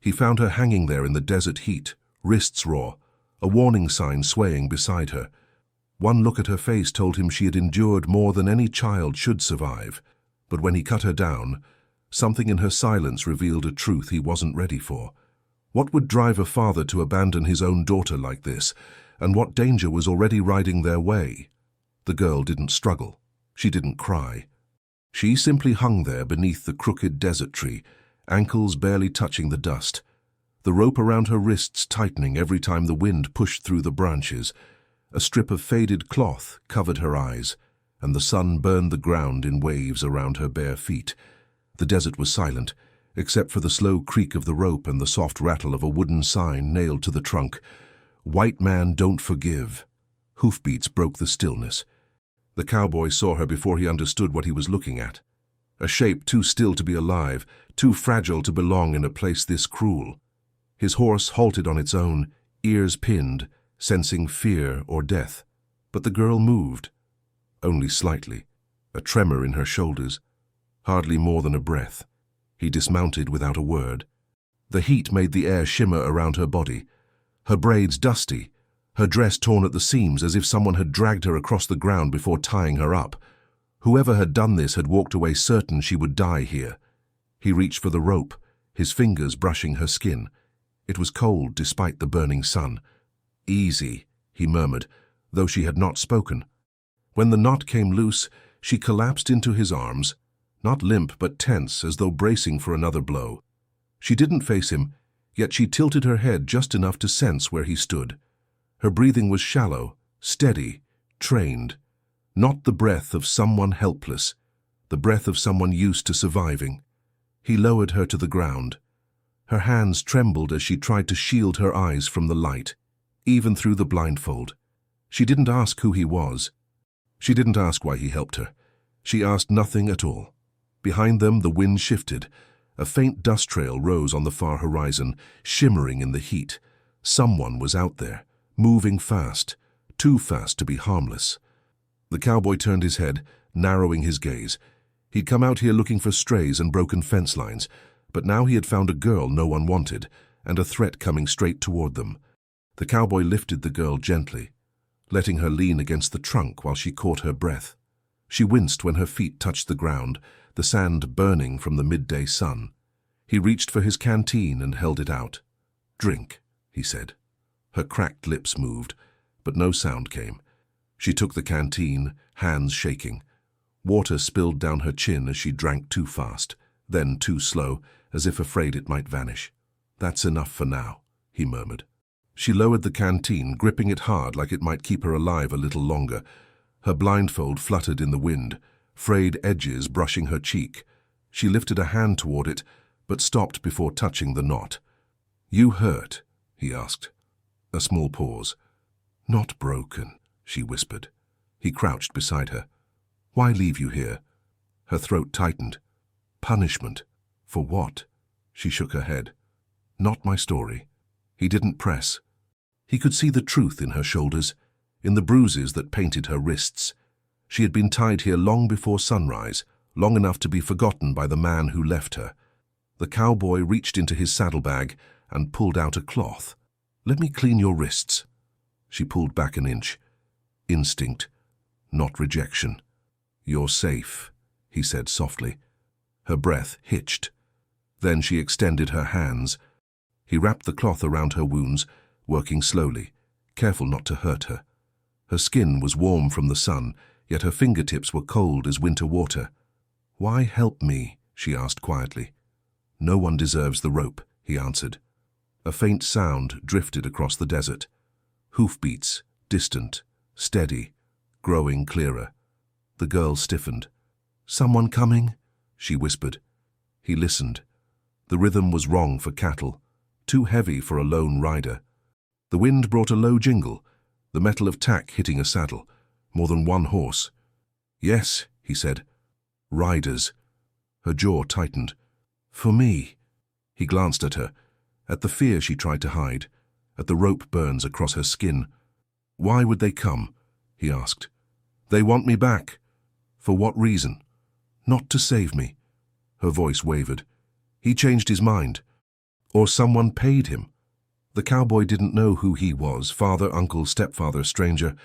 He found her hanging there in the desert heat, wrists raw, a warning sign swaying beside her. One look at her face told him she had endured more than any child should survive. But when he cut her down, something in her silence revealed a truth he wasn't ready for. What would drive a father to abandon his own daughter like this, and what danger was already riding their way? The girl didn't struggle. She didn't cry. She simply hung there beneath the crooked desert tree, ankles barely touching the dust, the rope around her wrists tightening every time the wind pushed through the branches. A strip of faded cloth covered her eyes, and the sun burned the ground in waves around her bare feet. The desert was silent, except for the slow creak of the rope and the soft rattle of a wooden sign nailed to the trunk. "White man don't forgive." Hoofbeats broke the stillness. The cowboy saw her before he understood what he was looking at. A shape too still to be alive, too fragile to belong in a place this cruel. His horse halted on its own, ears pinned, sensing fear or death. But the girl moved. Only slightly, a tremor in her shoulders, hardly more than a breath. He dismounted without a word. The heat made the air shimmer around her body, her braids dusty, her dress torn at the seams as if someone had dragged her across the ground before tying her up. Whoever had done this had walked away certain she would die here. He reached for the rope, his fingers brushing her skin. It was cold despite the burning sun. "Easy," he murmured, though she had not spoken. When the knot came loose, she collapsed into his arms, not limp but tense as though bracing for another blow. She didn't face him, yet she tilted her head just enough to sense where he stood. Her breathing was shallow, steady, trained. Not the breath of someone helpless, the breath of someone used to surviving. He lowered her to the ground. Her hands trembled as she tried to shield her eyes from the light, even through the blindfold. She didn't ask who he was. She didn't ask why he helped her. She asked nothing at all. Behind them, the wind shifted. A faint dust trail rose on the far horizon, shimmering in the heat. Someone was out there, moving fast, too fast to be harmless. The cowboy turned his head, narrowing his gaze. He'd come out here looking for strays and broken fence lines, but now he had found a girl no one wanted, and a threat coming straight toward them. The cowboy lifted the girl gently, letting her lean against the trunk while she caught her breath. She winced when her feet touched the ground, the sand burning from the midday sun. He reached for his canteen and held it out. "Drink," he said. Her cracked lips moved, but no sound came. She took the canteen, hands shaking. Water spilled down her chin as she drank too fast, then too slow, as if afraid it might vanish. "That's enough for now," he murmured. She lowered the canteen, gripping it hard like it might keep her alive a little longer. Her blindfold fluttered in the wind, frayed edges brushing her cheek. She lifted a hand toward it, but stopped before touching the knot. "You hurt?" he asked. A small pause. "Not broken," she whispered. He crouched beside her. "Why leave you here?" Her throat tightened. "Punishment. For what?" She shook her head. "Not my story." He didn't press. He could see the truth in her shoulders, in the bruises that painted her wrists. She had been tied here long before sunrise, long enough to be forgotten by the man who left her. The cowboy reached into his saddlebag and pulled out a cloth. "Let me clean your wrists." She pulled back an inch. Instinct, not rejection. "You're safe," he said softly. Her breath hitched. Then she extended her hands. He wrapped the cloth around her wounds, working slowly, careful not to hurt her. Her skin was warm from the sun, yet her fingertips were cold as winter water. "Why help me?" she asked quietly. "No one deserves the rope," he answered. A faint sound drifted across the desert. Hoofbeats, distant, steady, growing clearer. The girl stiffened. "Someone coming?" she whispered. He listened. The rhythm was wrong for cattle, too heavy for a lone rider. The wind brought a low jingle, the metal of tack hitting a saddle, more than one horse. "Yes," he said. "Riders." Her jaw tightened. "For me." He glanced at her, at the fear she tried to hide, at the rope burns across her skin. "Why would they come?" he asked. "They want me back." "For what reason?" "Not to save me." Her voice wavered. "He changed his mind." Or someone paid him. The cowboy didn't know who he was, father, uncle, stepfather, stranger,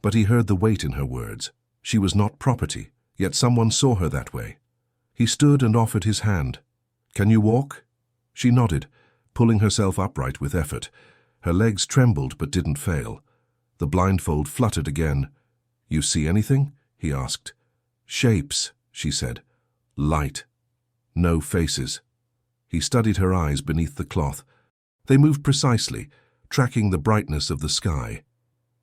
but he heard the weight in her words. She was not property, yet someone saw her that way. He stood and offered his hand. "Can you walk?" She nodded, pulling herself upright with effort. Her legs trembled but didn't fail. The blindfold fluttered again. "You see anything?" he asked. "Shapes," she said. "Light. No faces." He studied her eyes beneath the cloth. They moved precisely, tracking the brightness of the sky.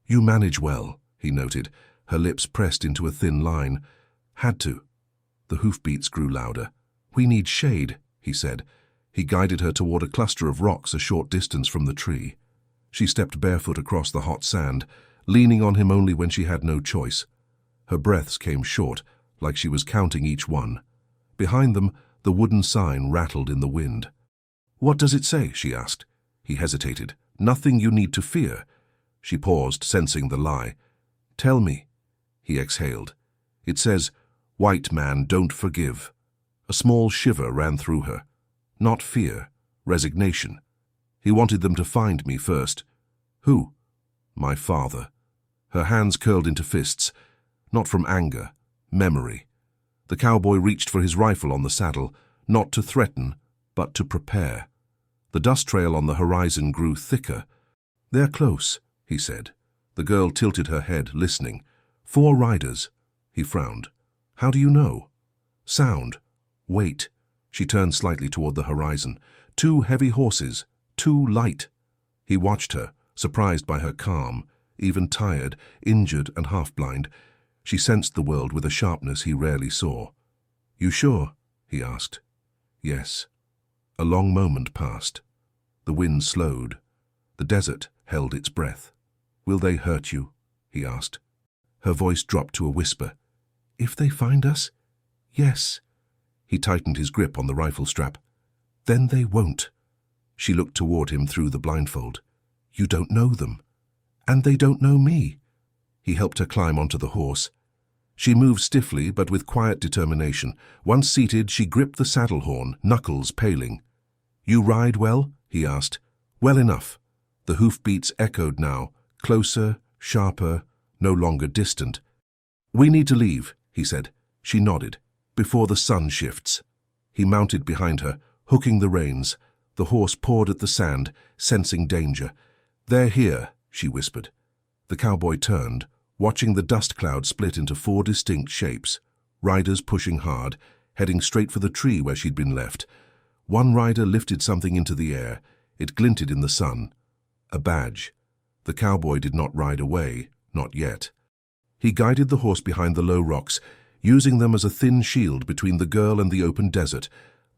"You manage well," he noted, her lips pressed into a thin line. "Had to." The hoofbeats grew louder. "We need shade," he said. He guided her toward a cluster of rocks a short distance from the tree. She stepped barefoot across the hot sand, leaning on him only when she had no choice. Her breaths came short, like she was counting each one. Behind them, the wooden sign rattled in the wind. "What does it say?" she asked. He hesitated. "Nothing you need to fear." She paused, sensing the lie. "Tell me." He exhaled. "It says, 'White man, don't forgive.'" A small shiver ran through her. Not fear, resignation. "He wanted them to find me first." "Who?" "My father." Her hands curled into fists, not from anger, memory. The cowboy reached for his rifle on the saddle, not to threaten, but to prepare. The dust trail on the horizon grew thicker. "They're close," he said. The girl tilted her head, listening. "4 riders." He frowned. "How do you know?" "Sound. Wait." She turned slightly toward the horizon. 2 heavy horses, 2 light. He watched her, surprised by her calm, even tired, injured and half-blind. She sensed the world with a sharpness he rarely saw. "You sure?" he asked. "Yes." A long moment passed. The wind slowed. The desert held its breath. "Will they hurt you?" he asked. Her voice dropped to a whisper. "If they find us? Yes." He tightened his grip on the rifle strap. "Then they won't." She looked toward him through the blindfold. "You don't know them. And they don't know me." He helped her climb onto the horse. She moved stiffly but with quiet determination. Once seated, she gripped the saddle horn, knuckles paling. "You ride well?" he asked. "Well enough." The hoofbeats echoed now, closer, sharper, no longer distant. "We need to leave," he said. She nodded. "Before the sun shifts." He mounted behind her, hooking the reins. The horse pawed at the sand, sensing danger. "They're here," she whispered. The cowboy turned, watching the dust cloud split into 4 distinct shapes. Riders pushing hard, heading straight for the tree where she'd been left. One rider lifted something into the air. It glinted in the sun. A badge. The cowboy did not ride away, not yet. He guided the horse behind the low rocks, using them as a thin shield between the girl and the open desert.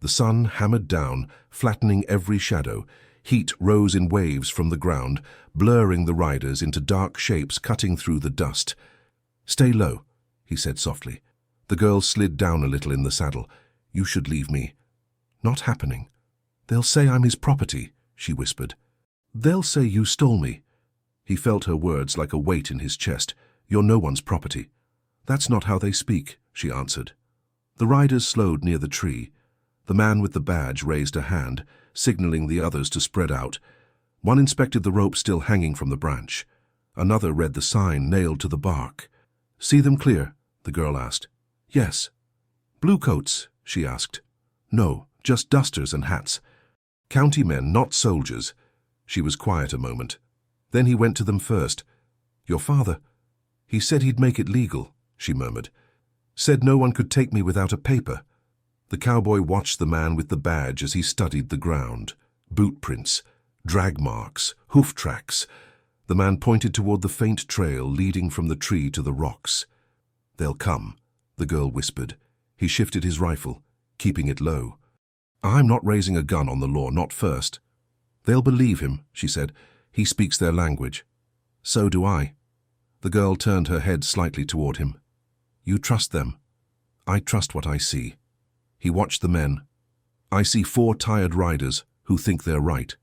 The sun hammered down, flattening every shadow. Heat rose in waves from the ground, blurring the riders into dark shapes cutting through the dust. "Stay low," he said softly. The girl slid down a little in the saddle. "You should leave me." "Not happening." "They'll say I'm his property," she whispered. "They'll say you stole me." He felt her words like a weight in his chest. "You're no one's property." "That's not how they speak," she answered. The riders slowed near the tree. The man with the badge raised a hand, signaling the others to spread out. One inspected the rope still hanging from the branch. Another read the sign nailed to the bark. "See them clear?" the girl asked. "Yes." "Bluecoats?" she asked. "No, just dusters and hats. County men, not soldiers." She was quiet a moment. Then he went to them first. "Your father?" "He said he'd make it legal," she murmured. "Said no one could take me without a paper." The cowboy watched the man with the badge as he studied the ground. Boot prints, drag marks, hoof tracks. The man pointed toward the faint trail leading from the tree to the rocks. "They'll come," the girl whispered. He shifted his rifle, keeping it low. "I'm not raising a gun on the law, not first." "They'll believe him," she said. "He speaks their language." "So do I." The girl turned her head slightly toward him. "You trust them." "I trust what I see." He watched the men. "I see 4 tired riders who think they're right."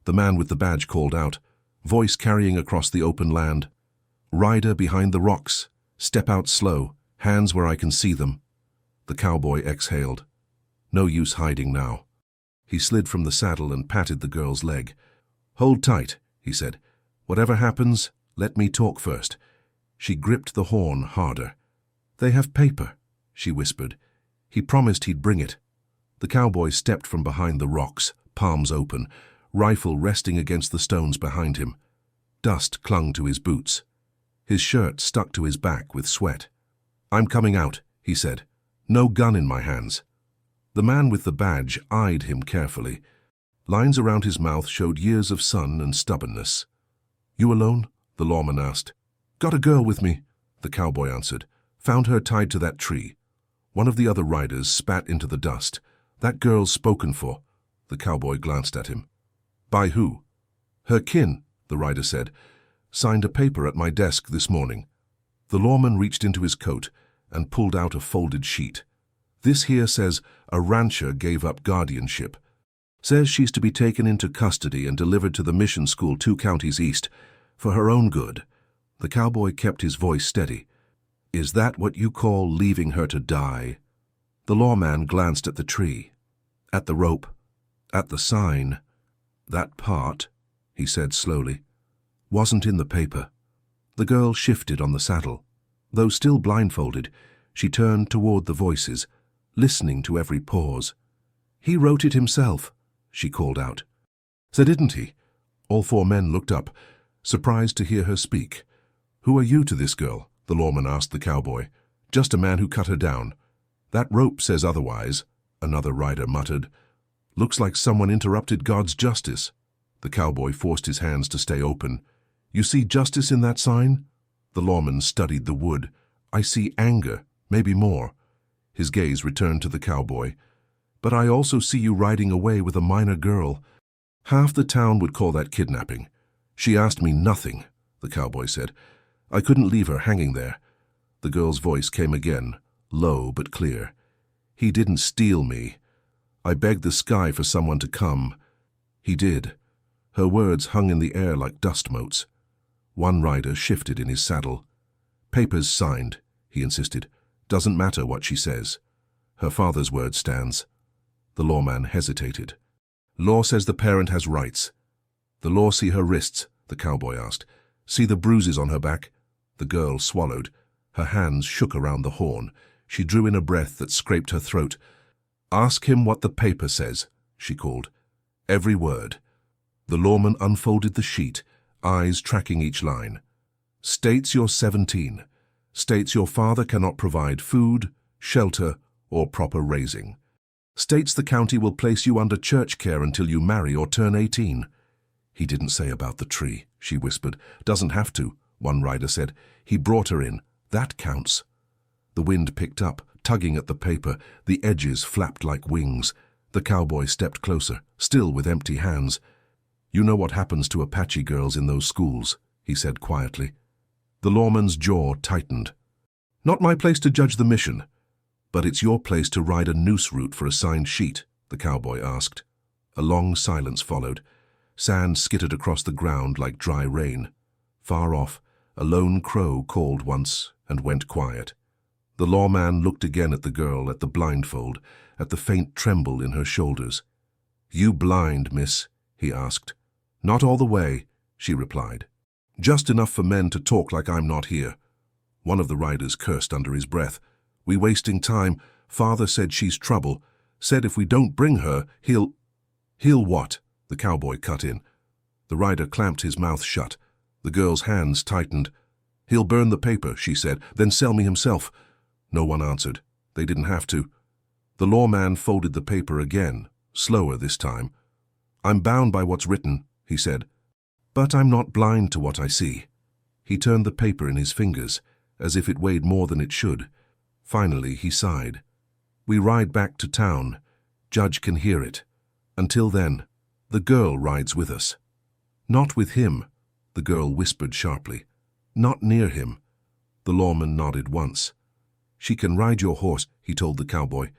The man with the badge called out, voice carrying across the open land. "Rider behind the rocks. Step out slow, hands where I can see them." The cowboy exhaled. No use hiding now. He slid from the saddle and patted the girl's leg. "Hold tight," he said. "Whatever happens, let me talk first." She gripped the horn harder. "They have paper," she whispered. "He promised he'd bring it." The cowboy stepped from behind the rocks, palms open, rifle resting against the stones behind him. Dust clung to his boots. His shirt stuck to his back with sweat. "I'm coming out," he said. "No gun in my hands." The man with the badge eyed him carefully. Lines around his mouth showed years of sun and stubbornness. "You alone?" the lawman asked. "Got a girl with me," the cowboy answered. "Found her tied to that tree." One of the other riders spat into the dust. "That girl's spoken for." The cowboy glanced at him. "By who?" "Her kin," the rider said. "Signed a paper at my desk this morning." The lawman reached into his coat and pulled out a folded sheet. "This here says a rancher gave up guardianship. Says she's to be taken into custody and delivered to the mission school 2 counties east, for her own good." The cowboy kept his voice steady. "Is that what you call leaving her to die?" The lawman glanced at the tree, at the rope, at the sign. "That part," he said slowly, "wasn't in the paper." The girl shifted on the saddle. Though still blindfolded, she turned toward the voices, listening to every pause. "He wrote it himself," she called out. "So didn't he?" All 4 men looked up, surprised to hear her speak. "Who are you to this girl?" the lawman asked the cowboy. "Just a man who cut her down." "That rope says otherwise," another rider muttered. "Looks like someone interrupted God's justice." The cowboy forced his hands to stay open. "You see justice in that sign?" The lawman studied the wood. "I see anger, maybe more." His gaze returned to the cowboy. "But I also see you riding away with a minor girl. Half the town would call that kidnapping." "She asked me nothing," the cowboy said. "I couldn't leave her hanging there." The girl's voice came again, low but clear. "He didn't steal me. I begged the sky for someone to come. He did." Her words hung in the air like dust motes. One rider shifted in his saddle. "Papers signed," he insisted. "Doesn't matter what she says. Her father's word stands." The lawman hesitated. "Law says the parent has rights." "The law see her wrists?" the cowboy asked. "See the bruises on her back?" The girl swallowed. Her hands shook around the horn. She drew in a breath that scraped her throat. "Ask him what the paper says," she called. "Every word." The lawman unfolded the sheet, eyes tracking each line. "States you're 17. States your father cannot provide food, shelter, or proper raising. States the county will place you under church care until you marry or turn 18. "He didn't say about the tree," she whispered. "Doesn't have to," one rider said. "He brought her in. That counts." The wind picked up, tugging at the paper. The edges flapped like wings. The cowboy stepped closer, still with empty hands. "You know what happens to Apache girls in those schools," he said quietly. The lawman's jaw tightened. "Not my place to judge the mission." "But it's your place to ride a noose route for a signed sheet," the cowboy asked. A long silence followed. Sand skittered across the ground like dry rain. Far off, a lone crow called once and went quiet. The lawman looked again at the girl, at the blindfold, at the faint tremble in her shoulders. "You blind, miss?" he asked. "Not all the way," she replied. "Just enough for men to talk like I'm not here." One of the riders cursed under his breath. "We wasting time. Father said she's trouble. Said if we don't bring her, he'll—" "He'll what?" the cowboy cut in. The rider clamped his mouth shut. The girl's hands tightened. "He'll burn the paper," she said, "then sell me himself." No one answered. They didn't have to. The lawman folded the paper again, slower this time. "I'm bound by what's written," he said. "But I'm not blind to what I see." He turned the paper in his fingers, as if it weighed more than it should. Finally, he sighed. "We ride back to town. Judge can hear it. Until then, the girl rides with us." "Not with him," the girl whispered sharply. "Not near him." The lawman nodded once. "She can ride your horse," he told the cowboy.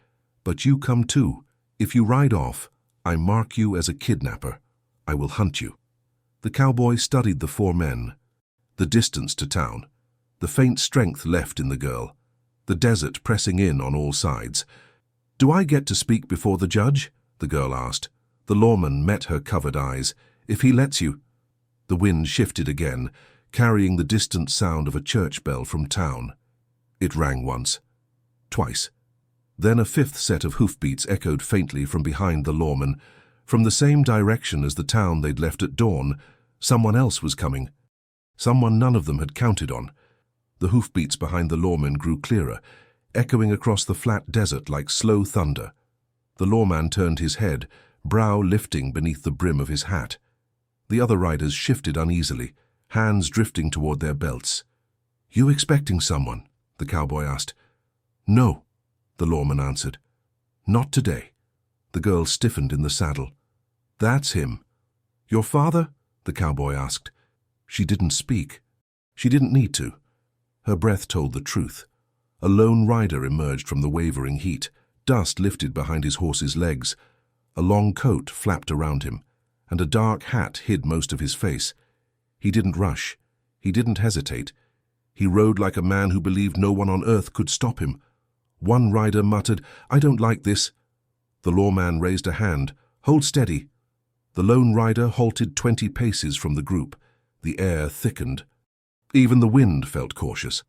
"But you come too. If you ride off, I mark you as a kidnapper. I will hunt you." The cowboy studied the 4 men. The distance to town. The faint strength left in the girl. The desert pressing in on all sides. "Do I get to speak before the judge?" the girl asked. The lawman met her covered eyes. "If he lets you." The wind shifted again, carrying the distant sound of a church bell from town. It rang once, twice. Then a fifth set of hoofbeats echoed faintly from behind the lawman. From the same direction as the town they'd left at dawn, someone else was coming. Someone none of them had counted on. The hoofbeats behind the lawman grew clearer, echoing across the flat desert like slow thunder. The lawman turned his head, brow lifting beneath the brim of his hat. The other riders shifted uneasily, hands drifting toward their belts. "You expecting someone?" the cowboy asked. "No," the lawman answered. "Not today." The girl stiffened in the saddle. "That's him." "Your father?" the cowboy asked. She didn't speak. She didn't need to. Her breath told the truth. A lone rider emerged from the wavering heat, dust lifted behind his horse's legs. A long coat flapped around him, and a dark hat hid most of his face. He didn't rush. He didn't hesitate. He rode like a man who believed no one on earth could stop him. One rider muttered, "I don't like this." The lawman raised a hand. "Hold steady." The lone rider halted 20 paces from the group. The air thickened. Even the wind felt cautious.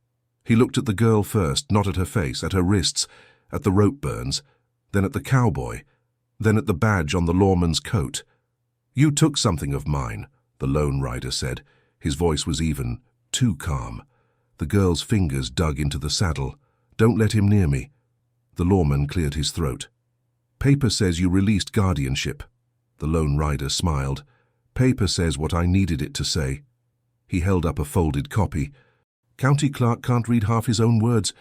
He looked at the girl first, not at her face, at her wrists, at the rope burns, then at the cowboy, then at the badge on the lawman's coat. "You took something of mine," the lone rider said. His voice was even, too calm. The girl's fingers dug into the saddle. "Don't let him near me." The lawman cleared his throat. "Paper says you released guardianship." The lone rider smiled. "Paper says what I needed it to say." He held up a folded copy. "County clerk can't read half his own words.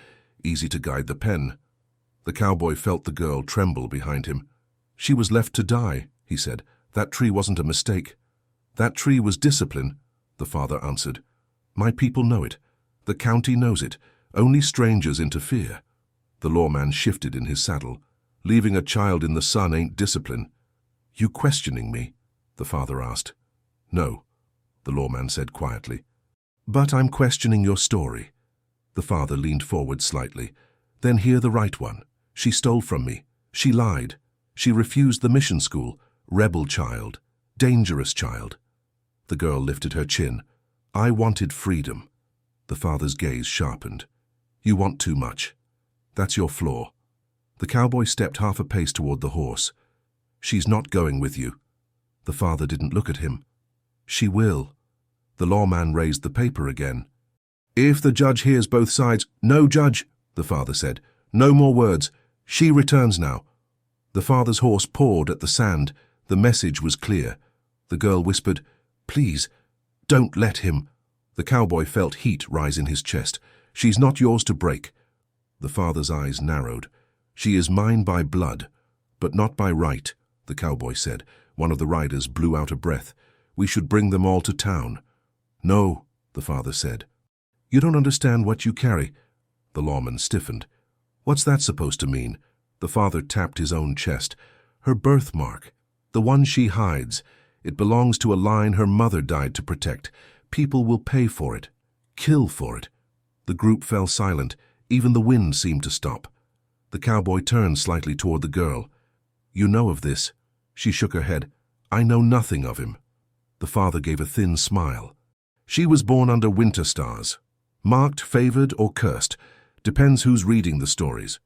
Easy to guide the pen." The cowboy felt the girl tremble behind him. "She was left to die," he said. "That tree wasn't a mistake." "That tree was discipline," the father answered. "My people know it. The county knows it. Only strangers interfere." The lawman shifted in his saddle. "Leaving a child in the sun ain't discipline." "You questioning me?" the father asked. "No," the lawman said quietly. "But I'm questioning your story." The father leaned forward slightly. "Then hear the right one. She stole from me. She lied. She refused the mission school. Rebel child. Dangerous child." The girl lifted her chin. "I wanted freedom." The father's gaze sharpened. "You want too much. That's your flaw." The cowboy stepped half a pace toward the horse. "She's not going with you." The father didn't look at him. "She will." The lawman raised the paper again. "If the judge hears both sides—" "No, judge," the father said. "No more words. She returns now." The father's horse pawed at the sand. The message was clear. The girl whispered, "Please, don't let him." The cowboy felt heat rise in his chest. "She's not yours to break." The father's eyes narrowed. "She is mine by blood, but not by right," the cowboy said. One of the riders blew out a breath. "We should bring them all to town." "No," the father said. "You don't understand what you carry." The lawman stiffened. "What's that supposed to mean?" The father tapped his own chest. "Her birthmark. The one she hides. It belongs to a line her mother died to protect. People will pay for it. Kill for it." The group fell silent. Even the wind seemed to stop. The cowboy turned slightly toward the girl. "You know of this?" She shook her head. "I know nothing of him." The father gave a thin smile. "She was born under winter stars. Marked, favored, or cursed. Depends who's reading the stories."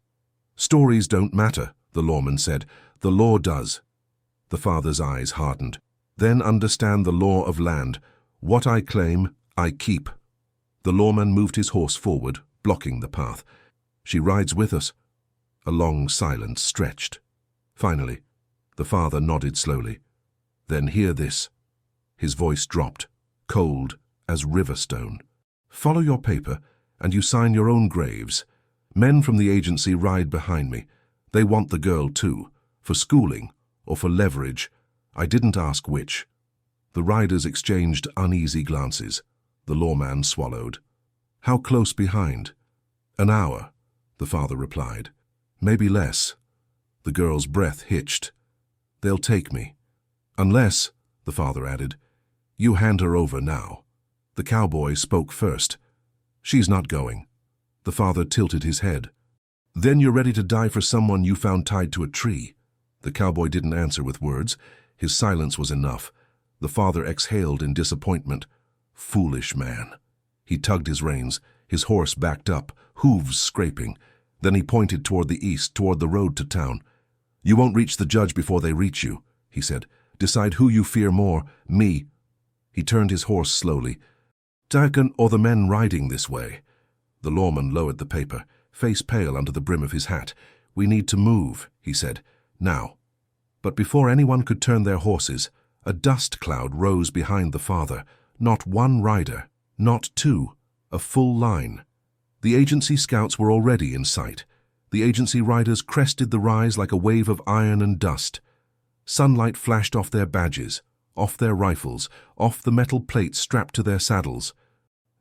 "Stories don't matter," the lawman said. "The law does." The father's eyes hardened. "Then understand the law of land. What I claim, I keep." The lawman moved his horse forward, blocking the path. "She rides with us." A long silence stretched. Finally, the father nodded slowly. "Then hear this." His voice dropped, cold as river stone. "Follow your paper, and you sign your own graves. Men from the agency ride behind me. They want the girl too, for schooling or for leverage. I didn't ask which." The riders exchanged uneasy glances. The lawman swallowed. "How close behind?" "An hour," the father replied. "Maybe less." The girl's breath hitched. "They'll take me. Unless," the father added, "you hand her over now." The cowboy spoke first. "She's not going." The father tilted his head. "Then you're ready to die for someone you found tied to a tree." The cowboy didn't answer with words. His silence was enough. The father exhaled in disappointment. Foolish man. He tugged his reins. His horse backed up, hooves scraping. Then he pointed toward the east, toward the road to town. You won't reach the judge before they reach you, he said. Decide who you fear more, me. He turned his horse slowly. Dagon or the men riding this way? The lawman lowered the paper, face pale under the brim of his hat. We need to move, he said. Now. But before anyone could turn their horses, a dust cloud rose behind the father. Not one rider, not two, a full line. The agency scouts were already in sight. The agency riders crested the rise like a wave of iron and dust. Sunlight flashed off their badges, off their rifles, off the metal plates strapped to their saddles.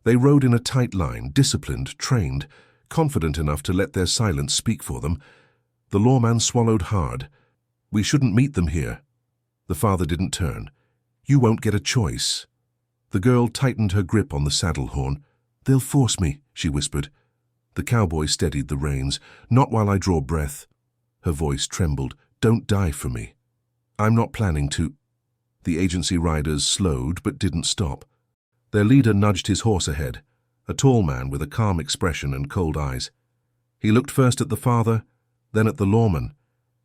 They rode in a tight line, disciplined, trained, confident enough to let their silence speak for them. The lawman swallowed hard. We shouldn't meet them here. The father didn't turn. You won't get a choice. The girl tightened her grip on the saddle horn. They'll force me, she whispered. The cowboy steadied the reins. Not while I draw breath. Her voice trembled. Don't die for me. I'm not planning to. The agency riders slowed but didn't stop. Their leader nudged his horse ahead, a tall man with a calm expression and cold eyes. He looked first at the father, then at the lawman,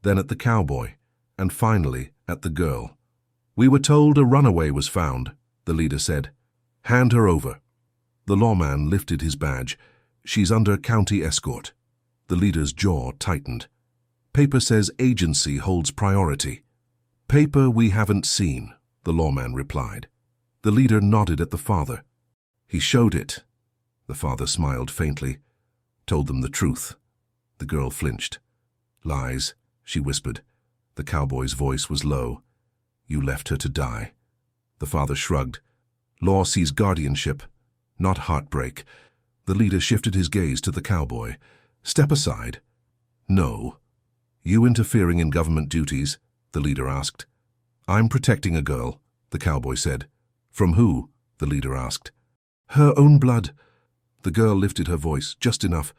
then at the cowboy, and finally at the girl. We were told a runaway was found, the leader said. Hand her over. The lawman lifted his badge. She's under county escort. The leader's jaw tightened. Paper says agency holds priority. Paper we haven't seen, the lawman replied. The leader nodded at the father. He showed it. The father smiled faintly, told them the truth. The girl flinched. Lies, she whispered. The cowboy's voice was low. You left her to die. The father shrugged. Law sees guardianship, not heartbreak. The leader shifted his gaze to the cowboy. Step aside. No. You interfering in government duties? The leader asked. I'm protecting a girl, the cowboy said. From who? The leader asked. Her own blood. The girl lifted her voice, just enough.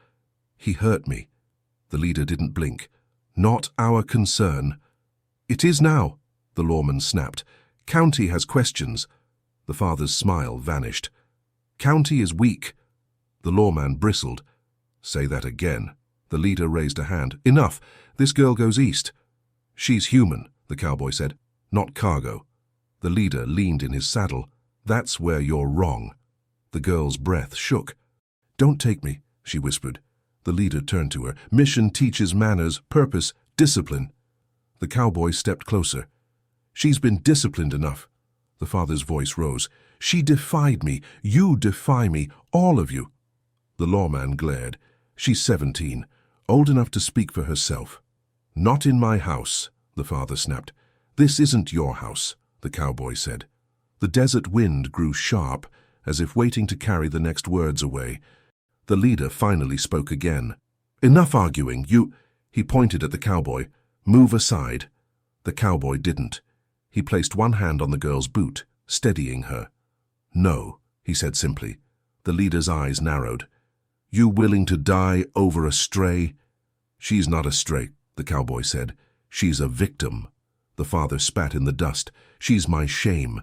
He hurt me. The leader didn't blink. Not our concern. It is now, the lawman snapped. County has questions. The father's smile vanished. County is weak. The lawman bristled. Say that again. The leader raised a hand. Enough. This girl goes east. She's human, the cowboy said. Not cargo. The leader leaned in his saddle. That's where you're wrong. The girl's breath shook. Don't take me, she whispered. The leader turned to her. Mission teaches manners, purpose, discipline. The cowboy stepped closer. She's been disciplined enough. The father's voice rose. She defied me. You defy me. All of you. The lawman glared. She's 17, old enough to speak for herself. Not in my house, the father snapped. This isn't your house, the cowboy said. The desert wind grew sharp, as if waiting to carry the next words away. The leader finally spoke again. Enough arguing, you... He pointed at the cowboy. Move aside. The cowboy didn't. He placed one hand on the girl's boot, steadying her. No, he said simply. The leader's eyes narrowed. You willing to die over a stray? She's not a stray, the cowboy said. She's a victim. The father spat in the dust. She's my shame.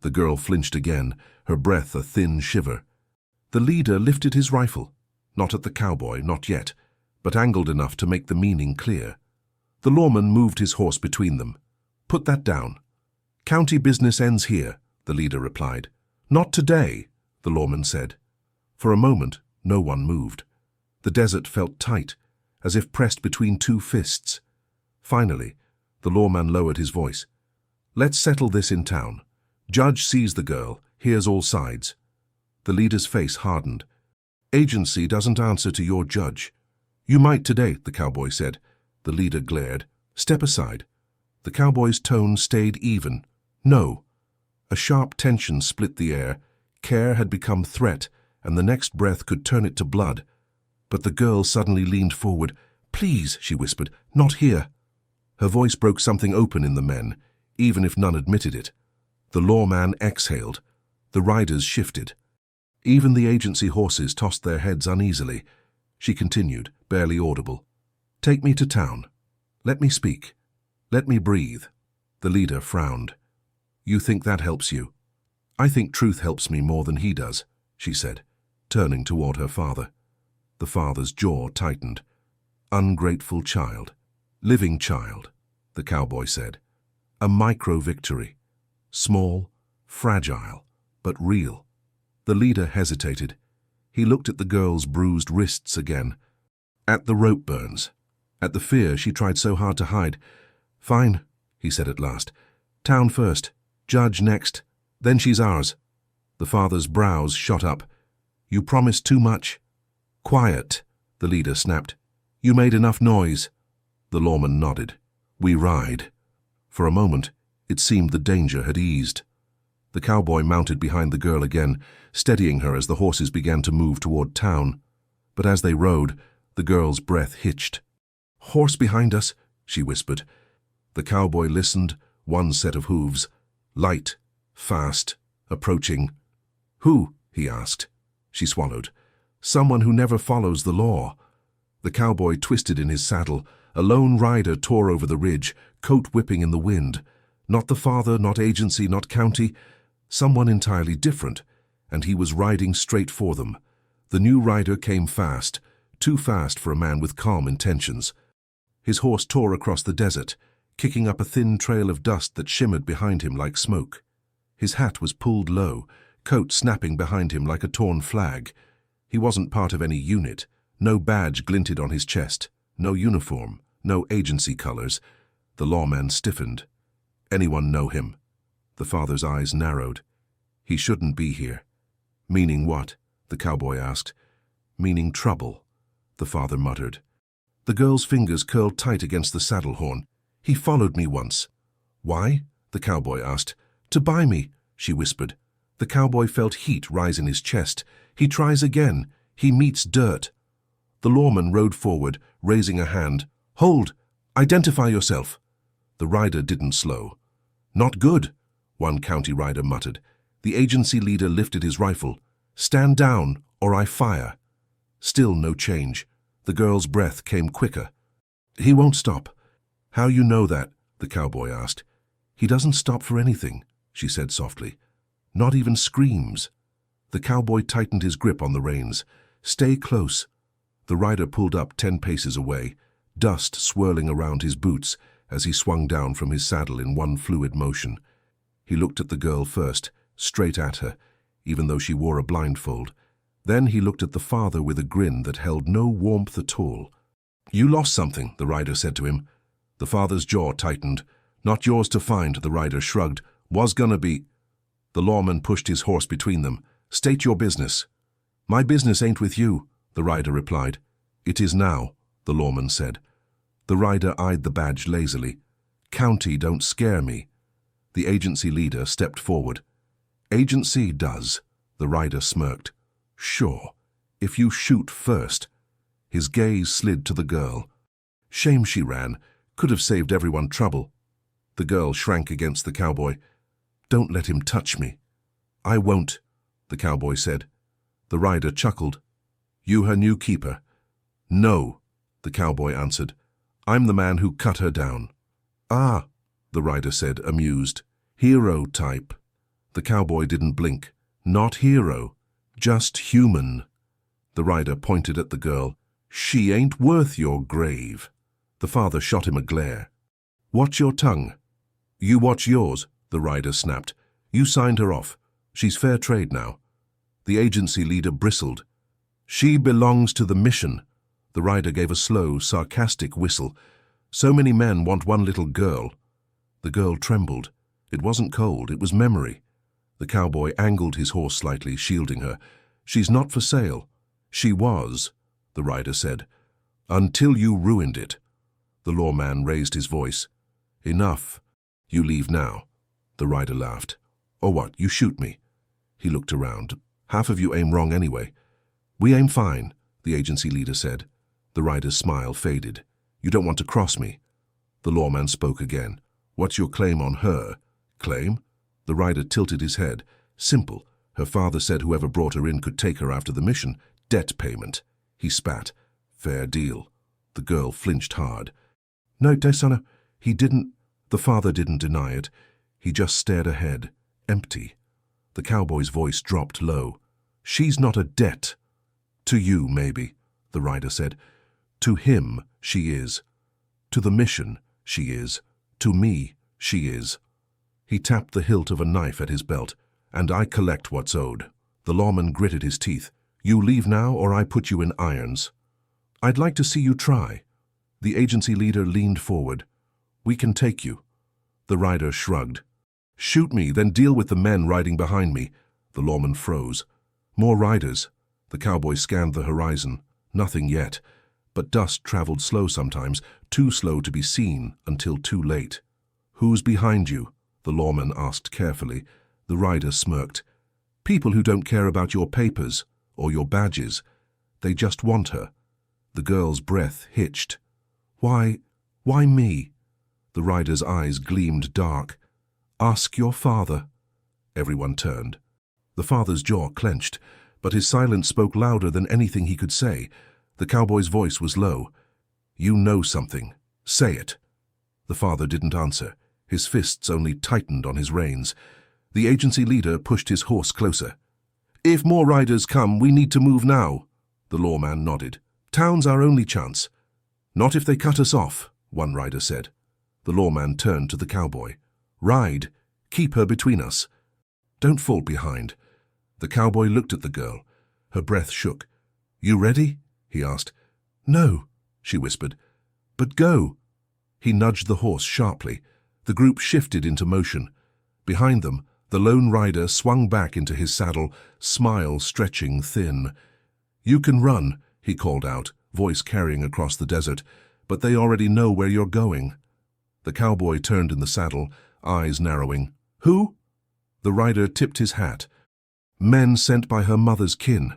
The girl flinched again, her breath a thin shiver. The leader lifted his rifle, not at the cowboy, not yet, but angled enough to make the meaning clear. The lawman moved his horse between them. Put that down. County business ends here, the leader replied. Not today, the lawman said. For a moment, no one moved. The desert felt tight, as if pressed between two fists. Finally, the lawman lowered his voice. Let's settle this in town. Judge sees the girl, hears all sides. The leader's face hardened. Agency doesn't answer to your judge. You might today, the cowboy said. The leader glared. Step aside. The cowboy's tone stayed even. No. A sharp tension split the air. Care had become threat, and the next breath could turn it to blood. But the girl suddenly leaned forward. Please, she whispered, not here. Her voice broke something open in the men, even if none admitted it. The lawman exhaled. The riders shifted. Even the agency horses tossed their heads uneasily. She continued, barely audible. Take me to town. Let me speak. Let me breathe. The leader frowned. You think that helps you? I think truth helps me more than he does, she said, turning toward her father. The father's jaw tightened. Ungrateful child. Living child, the cowboy said. A micro-victory. Small, fragile, but real. The leader hesitated. He looked at the girl's bruised wrists again. At the rope burns. At the fear she tried so hard to hide. Fine, he said at last. Town first. Judge next. Then she's ours. The father's brows shot up. You promised too much. Quiet, the leader snapped. You made enough noise. The lawman nodded. We ride. For a moment, it seemed the danger had eased. The cowboy mounted behind the girl again, steadying her as the horses began to move toward town. But as they rode, the girl's breath hitched. Horse behind us, she whispered. The cowboy listened, one set of hooves. Light, fast, approaching. Who? He asked. She swallowed. Someone who never follows the law. The cowboy twisted in his saddle. A lone rider tore over the ridge, coat whipping in the wind. Not the father, not agency, not county. Someone entirely different, and he was riding straight for them. The new rider came fast, too fast for a man with calm intentions. His horse tore across the desert, kicking up a thin trail of dust that shimmered behind him like smoke. His hat was pulled low, coat snapping behind him like a torn flag. He wasn't part of any unit. No badge glinted on his chest. No uniform. No agency colors. The lawman stiffened. Anyone know him? The father's eyes narrowed. He shouldn't be here. Meaning what? The cowboy asked. Meaning trouble, the father muttered. The girl's fingers curled tight against the saddle horn. He followed me once. Why? The cowboy asked. To buy me, she whispered. The cowboy felt heat rise in his chest. He tries again. He meets dirt. The lawman rode forward, raising a hand. Hold! Identify yourself! The rider didn't slow. Not good, one county rider muttered. The agency leader lifted his rifle. Stand down, or I fire. Still no change. The girl's breath came quicker. He won't stop. How you know that? The cowboy asked. He doesn't stop for anything, she said softly. Not even screams. The cowboy tightened his grip on the reins. Stay close. The rider pulled up 10 paces away, dust swirling around his boots as he swung down from his saddle in one fluid motion. He looked at the girl first, straight at her, even though she wore a blindfold. Then he looked at the father with a grin that held no warmth at all. You lost something, the rider said to him. The father's jaw tightened. Not yours to find, the rider shrugged. Was gonna be. The lawman pushed his horse between them. State your business. My business ain't with you, the rider replied. It is now, the lawman said. The rider eyed the badge lazily. County don't scare me. The agency leader stepped forward. Agency does, the rider smirked. Sure, if you shoot first. His gaze slid to the girl. Shame she ran. Could have saved everyone trouble. The girl shrank against the cowboy. Don't let him touch me. I won't, the cowboy said. The rider chuckled. You her new keeper? No, the cowboy answered. I'm the man who cut her down. Ah, the rider said, amused. Hero type. The cowboy didn't blink. Not hero, just human. The rider pointed at the girl. She ain't worth your grave. The father shot him a glare. Watch your tongue. You watch yours, the rider snapped. You signed her off. She's fair trade now. The agency leader bristled. She belongs to the mission. The rider gave a slow, sarcastic whistle. So many men want one little girl. The girl trembled. It wasn't cold, it was memory. The cowboy angled his horse slightly, shielding her. She's not for sale. She was, the rider said. Until you ruined it. The lawman raised his voice. Enough. You leave now. The rider laughed. Or what, you shoot me? He looked around. Half of you aim wrong anyway. We aim fine, the agency leader said. The rider's smile faded. You don't want to cross me. The lawman spoke again. What's your claim on her? Claim? The rider tilted his head. Simple. Her father said whoever brought her in could take her after the mission. Debt payment. He spat. Fair deal. The girl flinched hard. No, Desana, he didn't. The father didn't deny it. He just stared ahead, empty. The cowboy's voice dropped low. "She's not a debt. To you, maybe," the rider said. "To him, she is. To the mission, she is. To me, she is." He tapped the hilt of a knife at his belt. "And I collect what's owed." The lawman gritted his teeth. "You leave now or I put you in irons." "I'd like to see you try." The agency leader leaned forward. "We can take you." The rider shrugged. "Shoot me, then deal with the men riding behind me." The lawman froze. More riders. The cowboy scanned the horizon. Nothing yet. But dust traveled slow sometimes, too slow to be seen until too late. "Who's behind you?" the lawman asked carefully. The rider smirked. "People who don't care about your papers or your badges. They just want her." The girl's breath hitched. Why me?" The rider's eyes gleamed dark. "Ask your father." Everyone turned. The father's jaw clenched, but his silence spoke louder than anything he could say. The cowboy's voice was low. "You know something. Say it." The father didn't answer. His fists only tightened on his reins. The agency leader pushed his horse closer. "If more riders come, we need to move now." The lawman nodded. "Town's our only chance." "Not if they cut us off," one rider said. The lawman turned to the cowboy. "Ride. Keep her between us. Don't fall behind." The cowboy looked at the girl. Her breath shook. "You ready?" he asked. "No," she whispered. "But go." He nudged the horse sharply. The group shifted into motion. Behind them, the lone rider swung back into his saddle, smile stretching thin. "You can run," he called out, voice carrying across the desert, "but they already know where you're going." The cowboy turned in the saddle, eyes narrowing. "Who?" The rider tipped his hat. "Men sent by her mother's kin."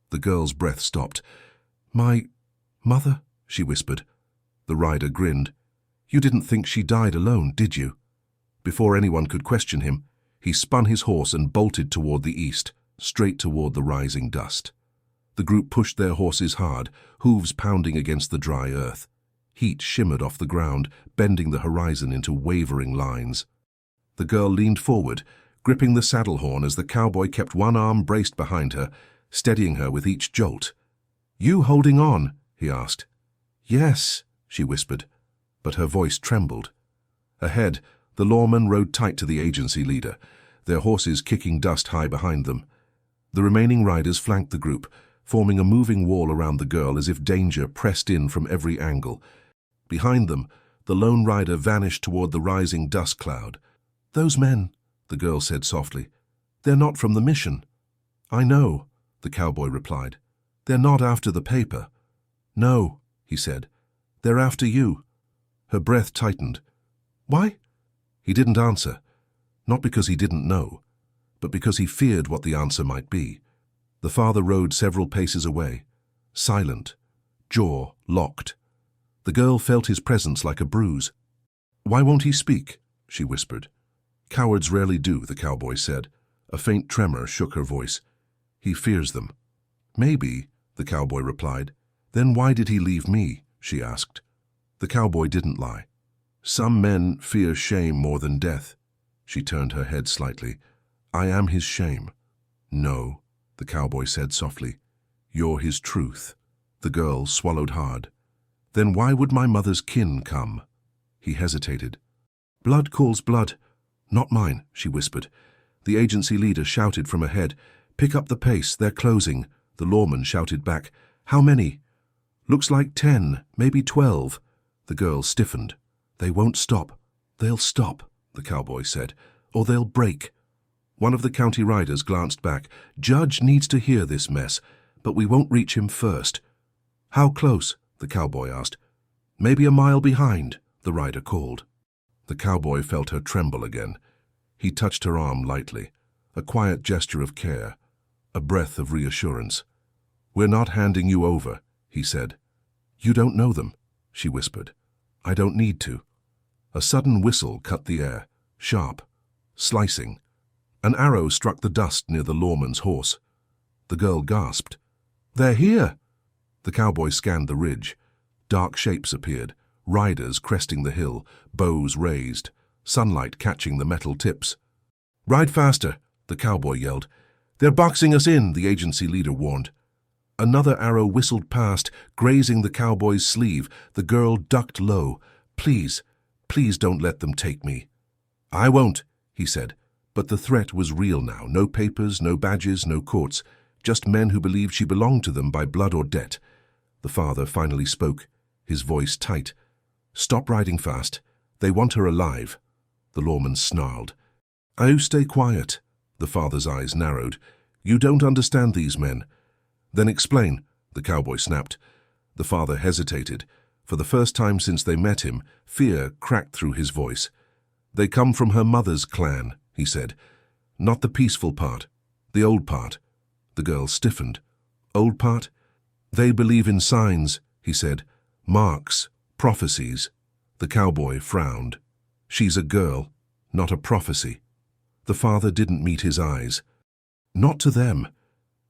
The girl's breath stopped. "My mother?" she whispered. The rider grinned. "You didn't think she died alone, did you?" Before anyone could question him, he spun his horse and bolted toward the east, straight toward the rising dust. The group pushed their horses hard, hooves pounding against the dry earth. Heat shimmered off the ground, bending the horizon into wavering lines. The girl leaned forward, gripping the saddle horn as the cowboy kept one arm braced behind her, steadying her with each jolt. "You holding on?" he asked. "Yes," she whispered, but her voice trembled. Ahead, the lawmen rode tight to the agency leader, their horses kicking dust high behind them. The remaining riders flanked the group, forming a moving wall around the girl as if danger pressed in from every angle. Behind them, the lone rider vanished toward the rising dust cloud. "Those men," the girl said softly, "they're not from the mission." "I know," the cowboy replied. "They're not after the paper." "No," he said. "They're after you." Her breath tightened. "Why?" He didn't answer, not because he didn't know, but because he feared what the answer might be. The father rode several paces away, silent, jaw locked. The girl felt his presence like a bruise. "Why won't he speak?" she whispered. "Cowards rarely do," the cowboy said. A faint tremor shook her voice. "He fears them." "Maybe," the cowboy replied. "Then why did he leave me?" she asked. The cowboy didn't lie. "Some men fear shame more than death." She turned her head slightly. "I am his shame." "No," the cowboy said softly. "You're his truth." The girl swallowed hard. "Then why would my mother's kin come?" He hesitated. "Blood calls blood. Not mine," she whispered. The agency leader shouted from ahead. "Pick up the pace, they're closing." The lawman shouted back. "How many?" "Looks like 10, maybe 12. The girl stiffened. "They won't stop." "They'll stop," the cowboy said, "or they'll break." One of the county riders glanced back. "Judge needs to hear this mess, but we won't reach him first." "How close?" the cowboy asked. "Maybe a mile behind," the rider called. The cowboy felt her tremble again. He touched her arm lightly, a quiet gesture of care, a breath of reassurance. "We're not handing you over," he said. "You don't know them," she whispered. "I don't need to." A sudden whistle cut the air, sharp, slicing. An arrow struck the dust near the lawman's horse. The girl gasped. "They're here!" The cowboy scanned the ridge. Dark shapes appeared, riders cresting the hill, bows raised. sunlight catching the metal tips. "Ride faster," the cowboy yelled. "They're boxing us in," the agency leader warned. Another arrow whistled past, grazing the cowboy's sleeve. The girl ducked low. "Please, please don't let them take me." "I won't," he said. But the threat was real now. No papers, no badges, no courts. Just men who believed she belonged to them by blood or debt. The father finally spoke, his voice tight. "Stop riding fast. They want her alive." The lawman snarled. "You stay quiet." The father's eyes narrowed. "You don't understand these men." "Then explain," the cowboy snapped. The father hesitated. For the first time since they met him, fear cracked through his voice. "They come from her mother's clan," he said. "Not the peaceful part, the old part." The girl stiffened. "Old part?" "They believe in signs," he said. "Marks, prophecies." The cowboy frowned. "She's a girl, not a prophecy." The father didn't meet his eyes. "Not to them."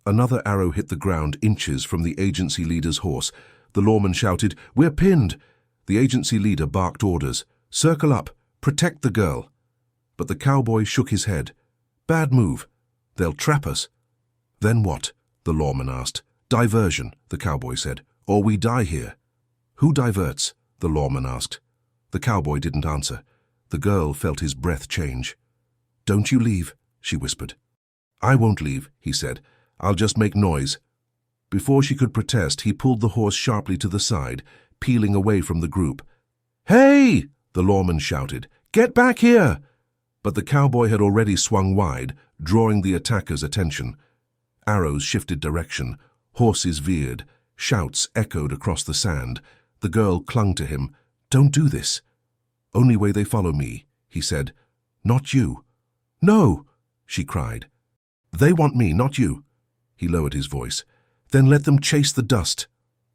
Another arrow hit the ground inches from the agency leader's horse. The lawman shouted, "We're pinned!" The agency leader barked orders. "Circle up! Protect the girl!" But the cowboy shook his head. "Bad move. They'll trap us." "Then what?" the lawman asked. "Diversion," the cowboy said, "or we die here." "Who diverts?" the lawman asked. The cowboy didn't answer. The girl felt his breath change. "Don't you leave," she whispered. "I won't leave," he said. "I'll just make noise." Before she could protest, he pulled the horse sharply to the side, peeling away from the group. "Hey!" the lawman shouted. "Get back here!" But the cowboy had already swung wide, drawing the attacker's attention. Arrows shifted direction, horses veered, shouts echoed across the sand. The girl clung to him. "Don't do this." "Only way they follow me," he said. "Not you." "No!" she cried. "They want me, not you." He lowered his voice. "Then let them chase the dust."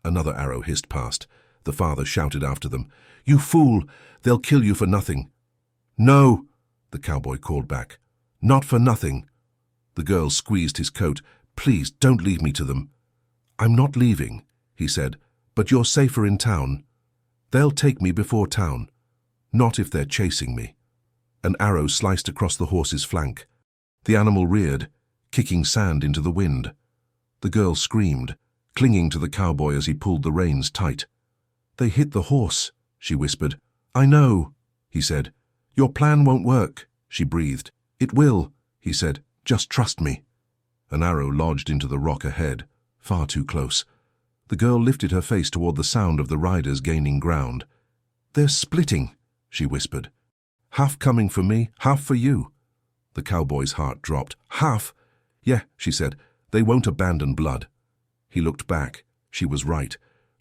Another arrow hissed past. The father shouted after them. "You fool! They'll kill you for nothing." "No!" the cowboy called back. "Not for nothing." The girl squeezed his coat. "Please, don't leave me to them." "I'm not leaving," he said, "but you're safer in town." "They'll take me before town." "Not if they're chasing me." An arrow sliced across the horse's flank. The animal reared, kicking sand into the wind. The girl screamed, clinging to the cowboy as he pulled the reins tight. "They hit the horse," she whispered. "I know," he said. "Your plan won't work," she breathed. "It will," he said. "Just trust me." An arrow lodged into the rock ahead, far too close. The girl lifted her face toward the sound of the riders gaining ground. "They're splitting," she whispered. "Half coming for me, half for you." The cowboy's heart dropped. "Half?" "Yeah," she said. "They won't abandon blood." He looked back. She was right.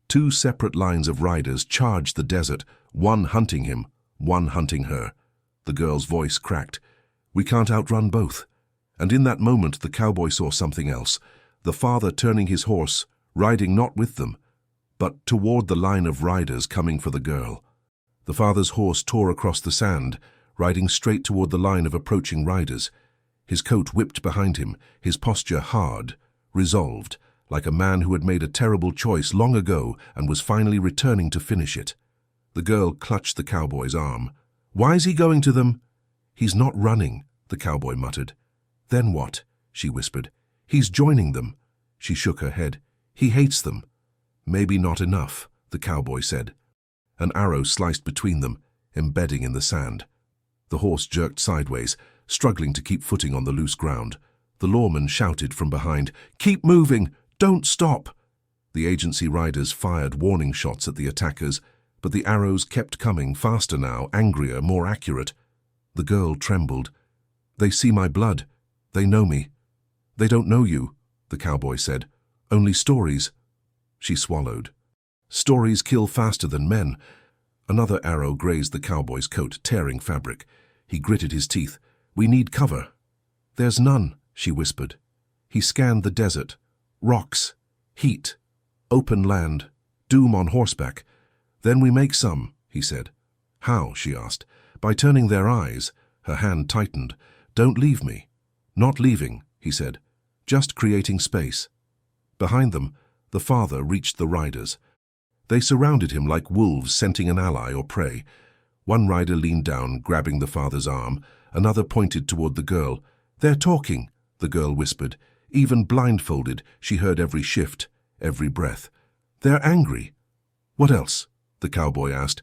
Two separate lines of riders charged the desert, one hunting him, one hunting her. The girl's voice cracked. "We can't outrun both." And in that moment the cowboy saw something else. The father turning his horse, riding not with them, but toward the line of riders coming for the girl. The father's horse tore across the sand, riding straight toward the line of approaching riders. His coat whipped behind him, his posture hard, resolved, like a man who had made a terrible choice long ago and was finally returning to finish it. The girl clutched the cowboy's arm. "Why's he going to them?" "He's not running," the cowboy muttered. "Then what?" she whispered. "He's joining them." She shook her head. "He hates them." "Maybe not enough," the cowboy said. An arrow sliced between them, embedding in the sand. The horse jerked sideways, struggling to keep footing on the loose ground. The lawman shouted from behind, "Keep moving! Don't stop!" The agency riders fired warning shots at the attackers, but the arrows kept coming, faster now, angrier, more accurate. The girl trembled. "They see my blood. They know me." "They don't know you," the cowboy said. "Only stories." She swallowed. "Stories kill faster than men." Another arrow grazed the cowboy's coat, tearing fabric. He gritted his teeth. "We need cover." "There's none," she whispered. He scanned the desert. Rocks, heat, open land, doom on horseback. "Then we make some," he said. "How?" she asked. "By turning their eyes." Her hand tightened. "Don't leave me." "Not leaving," he said. "Just creating space." Behind them, the father reached the riders. They surrounded him like wolves scenting an ally or prey. One rider leaned down, grabbing the father's arm. Another pointed toward the girl. "They're talking," the girl whispered. Even blindfolded, she heard every shift, every breath. "They're angry." "What else?" the cowboy asked.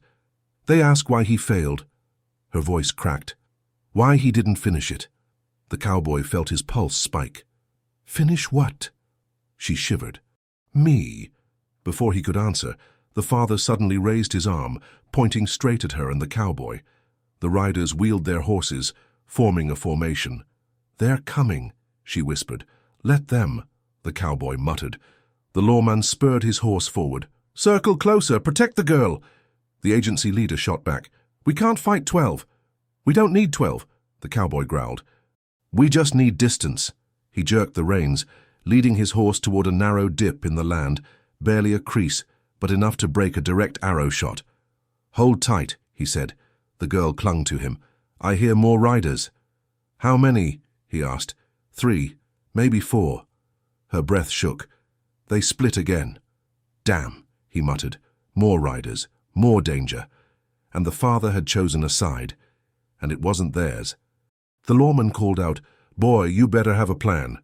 "They ask why he failed." Her voice cracked. "Why he didn't finish it." The cowboy felt his pulse spike. "Finish what?" She shivered. "Me." Before he could answer, the father suddenly raised his arm, pointing straight at her and the cowboy. The riders wheeled their horses, forming a formation. "They're coming," she whispered. "Let them," the cowboy muttered. The lawman spurred his horse forward. "Circle closer, protect the girl." The agency leader shot back. "We can't fight 12. "We don't need 12, the cowboy growled. "We just need distance." He jerked the reins, leading his horse toward a narrow dip in the land, barely a crease, but enough to break a direct arrow shot. "Hold tight," he said. The girl clung to him. "I hear more riders." "How many?" he asked. "3, maybe 4. Her breath shook. They split again. "Damn," he muttered. More riders, more danger. And the father had chosen a side, and it wasn't theirs. The lawman called out, "Boy, you better have a plan."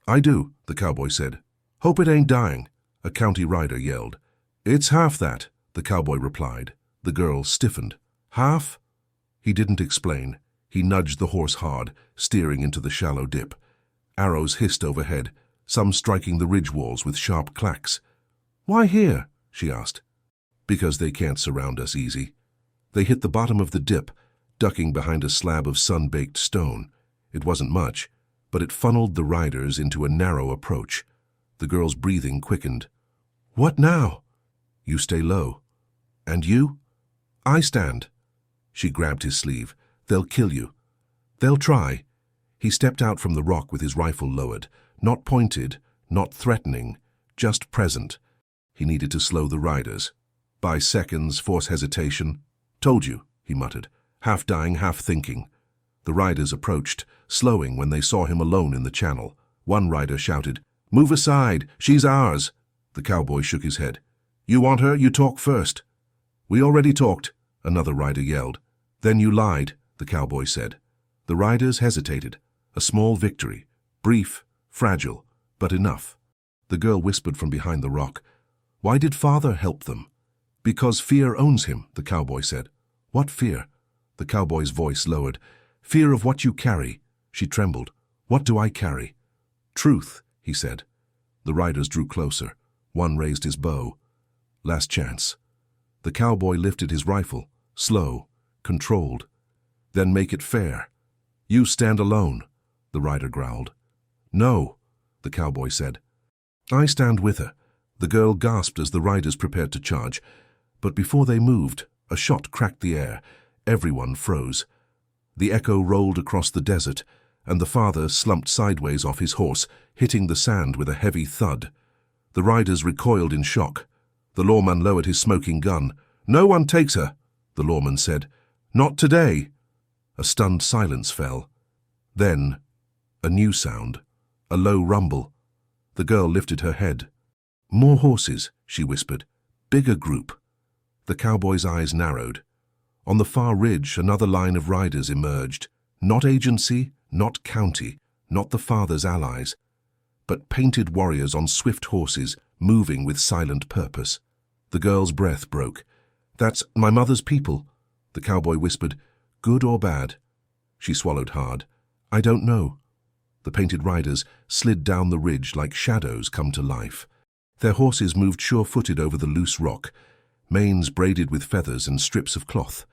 "I do," the cowboy said. "Hope it ain't dying," a county rider yelled. "It's half that," the cowboy replied. The girl stiffened. "Half?" He didn't explain. He nudged the horse hard, steering into the shallow dip. Arrows hissed overhead, some striking the ridge walls with sharp clacks. "Why here?" she asked. "Because they can't surround us easy." They hit the bottom of the dip, ducking behind a slab of sun-baked stone. It wasn't much, but it funneled the riders into a narrow approach. The girl's breathing quickened. "What now?" "You stay low." "And you?" "I stand." She grabbed his sleeve. "They'll kill you." "They'll try." He stepped out from the rock with his rifle lowered, not pointed, not threatening, just present. He needed to slow the riders. By seconds, force hesitation. "Told you," he muttered, half dying, half thinking. The riders approached, slowing when they saw him alone in the channel. One rider shouted, "Move aside, she's ours." The cowboy shook his head. "You want her, you talk first." "We already talked," another rider yelled. "Then you lied," the cowboy said. The riders hesitated. A small victory, brief, fragile, but enough. The girl whispered from behind the rock, "Why did father help them?" "Because fear owns him," the cowboy said. "What fear?" The cowboy's voice lowered. "Fear of what you carry." She trembled. "What do I carry?" "Truth," he said. The riders drew closer. One raised his bow. Last chance. The cowboy lifted his rifle, slow, controlled. "Then make it fair." "You stand alone," the rider growled. "No," the cowboy said. "I stand with her." The girl gasped as the riders prepared to charge. But before they moved, a shot cracked the air. Everyone froze. The echo rolled across the desert, and the father slumped sideways off his horse, hitting the sand with a heavy thud. The riders recoiled in shock. The lawman lowered his smoking gun. "No one takes her," the lawman said. "Not today." A stunned silence fell. Then, a new sound, a low rumble. The girl lifted her head. "More horses," she whispered. "Bigger group." The cowboy's eyes narrowed. On the far ridge, another line of riders emerged. Not agency, not county, not the father's allies, but painted warriors on swift horses, moving with silent purpose. The girl's breath broke. "That's my mother's people," the cowboy whispered. "Good or bad?" She swallowed hard. "I don't know." The painted riders slid down the ridge like shadows come to life. Their horses moved sure-footed over the loose rock, manes braided with feathers and strips of cloth.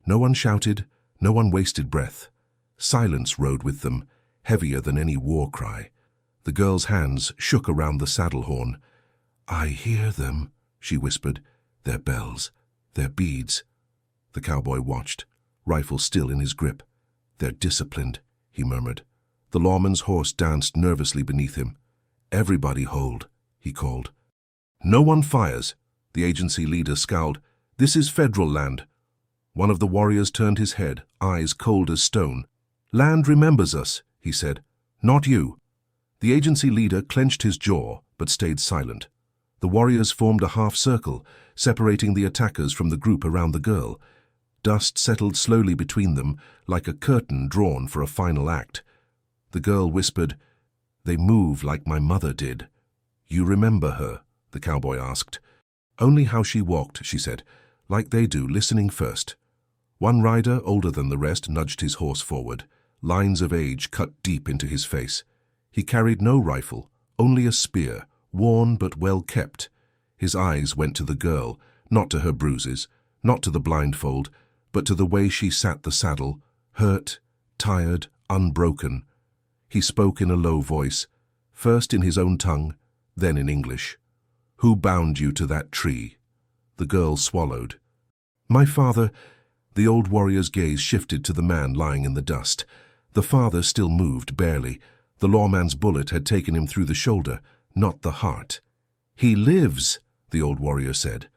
No one shouted, no one wasted breath. Silence rode with them, heavier than any war cry. The girl's hands shook around the saddle horn. "I hear them," she whispered. "Their bells, their beads." The cowboy watched, rifle still in his grip. "They're disciplined," he murmured. The lawman's horse danced nervously beneath him. "Everybody hold," he called. "No one fires," the agency leader scowled. "This is federal land." One of the warriors turned his head, eyes cold as stone. "Land remembers us," he said. "Not you." The agency leader clenched his jaw, but stayed silent. The warriors formed a half-circle, separating the attackers from the group around the girl. Dust settled slowly between them, like a curtain drawn for a final act. The girl whispered, "They move like my mother did." "You remember her?" the cowboy asked. "Only how she walked," she said, "like they do, listening first." One rider, older than the rest, nudged his horse forward. Lines of age cut deep into his face. He carried no rifle, only a spear, worn but well kept. His eyes went to the girl, not to her bruises, not to the blindfold, but to the way she sat the saddle, hurt, tired, unbroken. He spoke in a low voice, first in his own tongue, then in English. "Who bound you to that tree?" The girl swallowed. "My father." The old warrior's gaze shifted to the man lying in the dust. The father still moved, barely. The lawman's bullet had taken him through the shoulder, not the heart. "He lives," the old warrior said.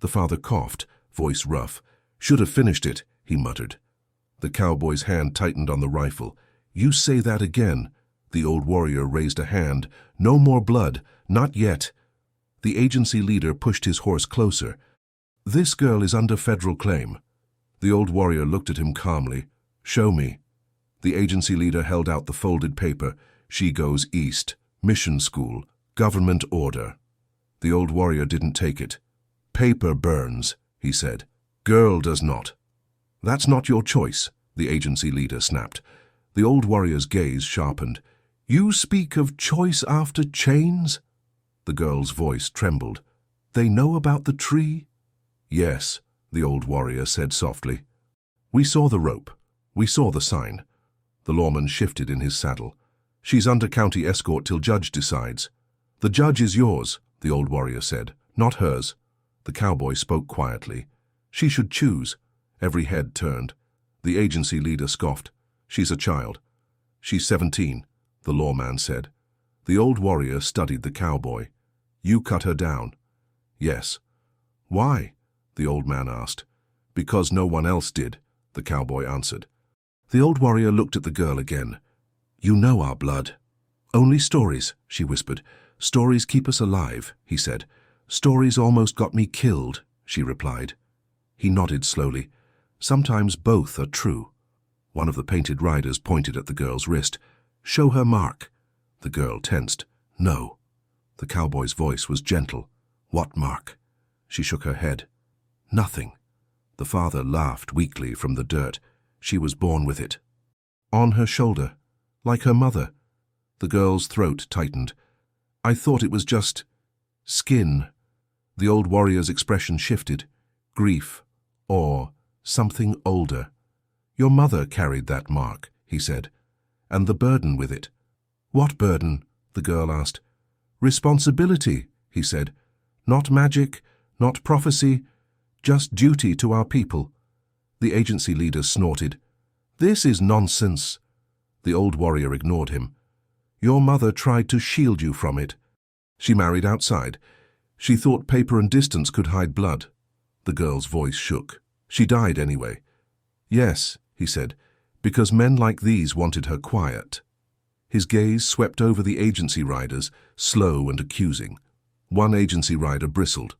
The father coughed, voice rough. "Should have finished it," he muttered. The cowboy's hand tightened on the rifle. "You say that again." The old warrior raised a hand. "No more blood, not yet." The agency leader pushed his horse closer. "This girl is under federal claim." The old warrior looked at him calmly. "Show me." The agency leader held out the folded paper. "She goes east. Mission school. Government order." The old warrior didn't take it. "Paper burns," he said. "Girl does not." "That's not your choice," the agency leader snapped. The old warrior's gaze sharpened. "You speak of choice after chains?" The girl's voice trembled. "They know about the tree?" "Yes," the old warrior said softly. "We saw the rope. We saw the sign." The lawman shifted in his saddle. "She's under county escort till judge decides." "The judge is yours," the old warrior said, "not hers." The cowboy spoke quietly. "She should choose." Every head turned. The agency leader scoffed. "She's a child." "She's 17, the lawman said. The old warrior studied the cowboy. "You cut her down." "Yes." "Why?" the old man asked. "Because no one else did," the cowboy answered. The old warrior looked at the girl again. "You know our blood." "Only stories," she whispered. "Stories keep us alive," he said. "Stories almost got me killed," she replied. He nodded slowly. "Sometimes both are true." One of the painted riders pointed at the girl's wrist. "Show her mark." The girl tensed. "No." The cowboy's voice was gentle. "What mark?" She shook her head. "Nothing." The father laughed weakly from the dirt. "She was born with it." "On her shoulder, like her mother." The girl's throat tightened. "I thought it was just skin." The old warrior's expression shifted. Grief, awe, something older. "Your mother carried that mark," he said, "and the burden with it." "What burden?" the girl asked. "Responsibility," he said. "Not magic, not prophecy, just duty to our people." The agency leader snorted. "This is nonsense." The old warrior ignored him. "Your mother tried to shield you from it. She married outside. She thought paper and distance could hide blood." The girl's voice shook. "She died anyway." "Yes," he said, "because men like these wanted her quiet." His gaze swept over the agency riders, slow and accusing. One agency rider bristled.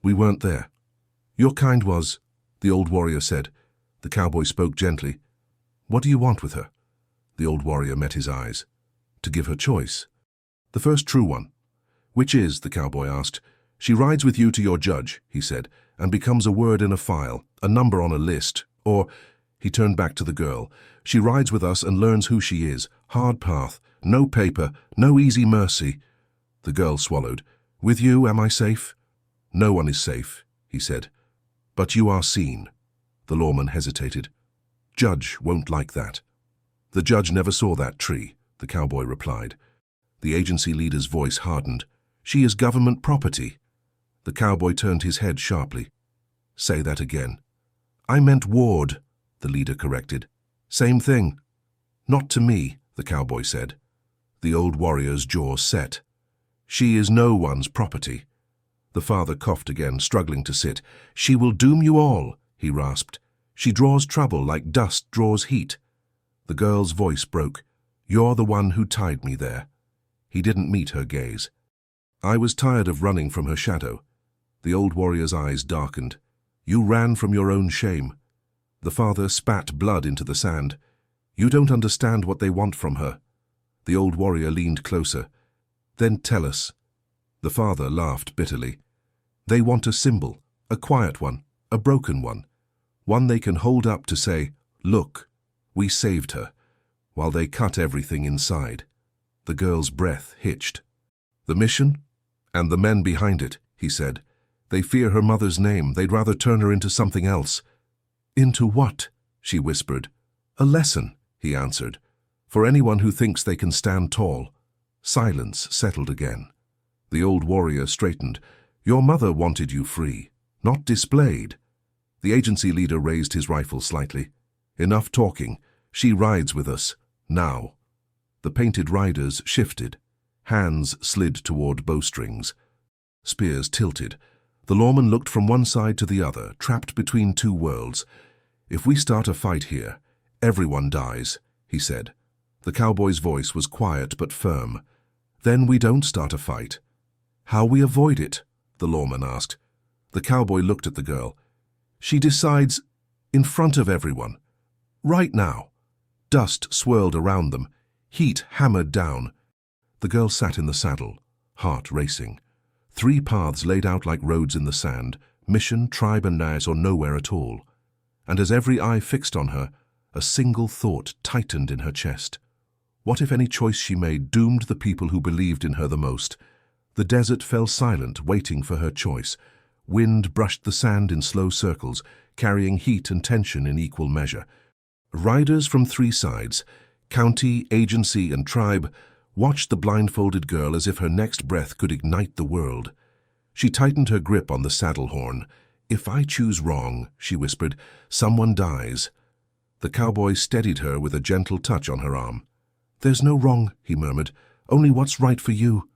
"We weren't there." "Your kind was," the old warrior said. The cowboy spoke gently. "What do you want with her?" The old warrior met his eyes. "To give her choice." "The first true one." "Which is?" the cowboy asked. "She rides with you to your judge," he said, "and becomes a word in a file, a number on a list, or—" He turned back to the girl. "She rides with us and learns who she is. Hard path. No paper. No easy mercy." The girl swallowed. "With you, am I safe?" "No one is safe," he said. "But you are seen." The lawman hesitated. "Judge won't like that." "The judge never saw that tree," the cowboy replied. The agency leader's voice hardened. "She is government property." The cowboy turned his head sharply. "Say that again." "I meant ward," the leader corrected. "Same thing." "Not to me," the cowboy said. The old warrior's jaw set. "She is no one's property." The father coughed again, struggling to sit. "She will doom you all," he rasped. "She draws trouble like dust draws heat." The girl's voice broke. "You're the one who tied me there." He didn't meet her gaze. "I was tired of running from her shadow." The old warrior's eyes darkened. "You ran from your own shame." The father spat blood into the sand. You don't understand what they want from her. The old warrior leaned closer. Then tell us. The father laughed bitterly. They want a symbol, a quiet one, a broken one they can hold up to say, look, we saved her, while they cut everything inside. The girl's breath hitched. The mission? And the men behind it, he said. They fear her mother's name. They'd rather turn her into something else. Into what? She whispered. A lesson, he answered. For anyone who thinks they can stand tall. Silence settled again. The old warrior straightened. Your mother wanted you free, not displayed. The agency leader raised his rifle slightly. Enough talking. She rides with us. Now. The painted riders shifted. Hands slid toward bowstrings. Spears tilted. The lawman looked from one side to the other, trapped between two worlds. If we start a fight here, everyone dies, he said. The cowboy's voice was quiet but firm. Then we don't start a fight. How we avoid it? The lawman asked. The cowboy looked at the girl. She decides in front of everyone. Right now. Dust swirled around them. Heat hammered down. The girl sat in the saddle, heart racing. 3 paths laid out like roads in the sand, mission, tribe and nice or nowhere at all. And as every eye fixed on her, a single thought tightened in her chest. What if any choice she made doomed the people who believed in her the most? The desert fell silent, waiting for her choice. Wind brushed the sand in slow circles, carrying heat and tension in equal measure. Riders from 3 sides, county, agency and tribe, watched the blindfolded girl as if her next breath could ignite the world. She tightened her grip on the saddle horn. If I choose wrong, she whispered, someone dies. The cowboy steadied her with a gentle touch on her arm. There's no wrong, he murmured, only what's right for you.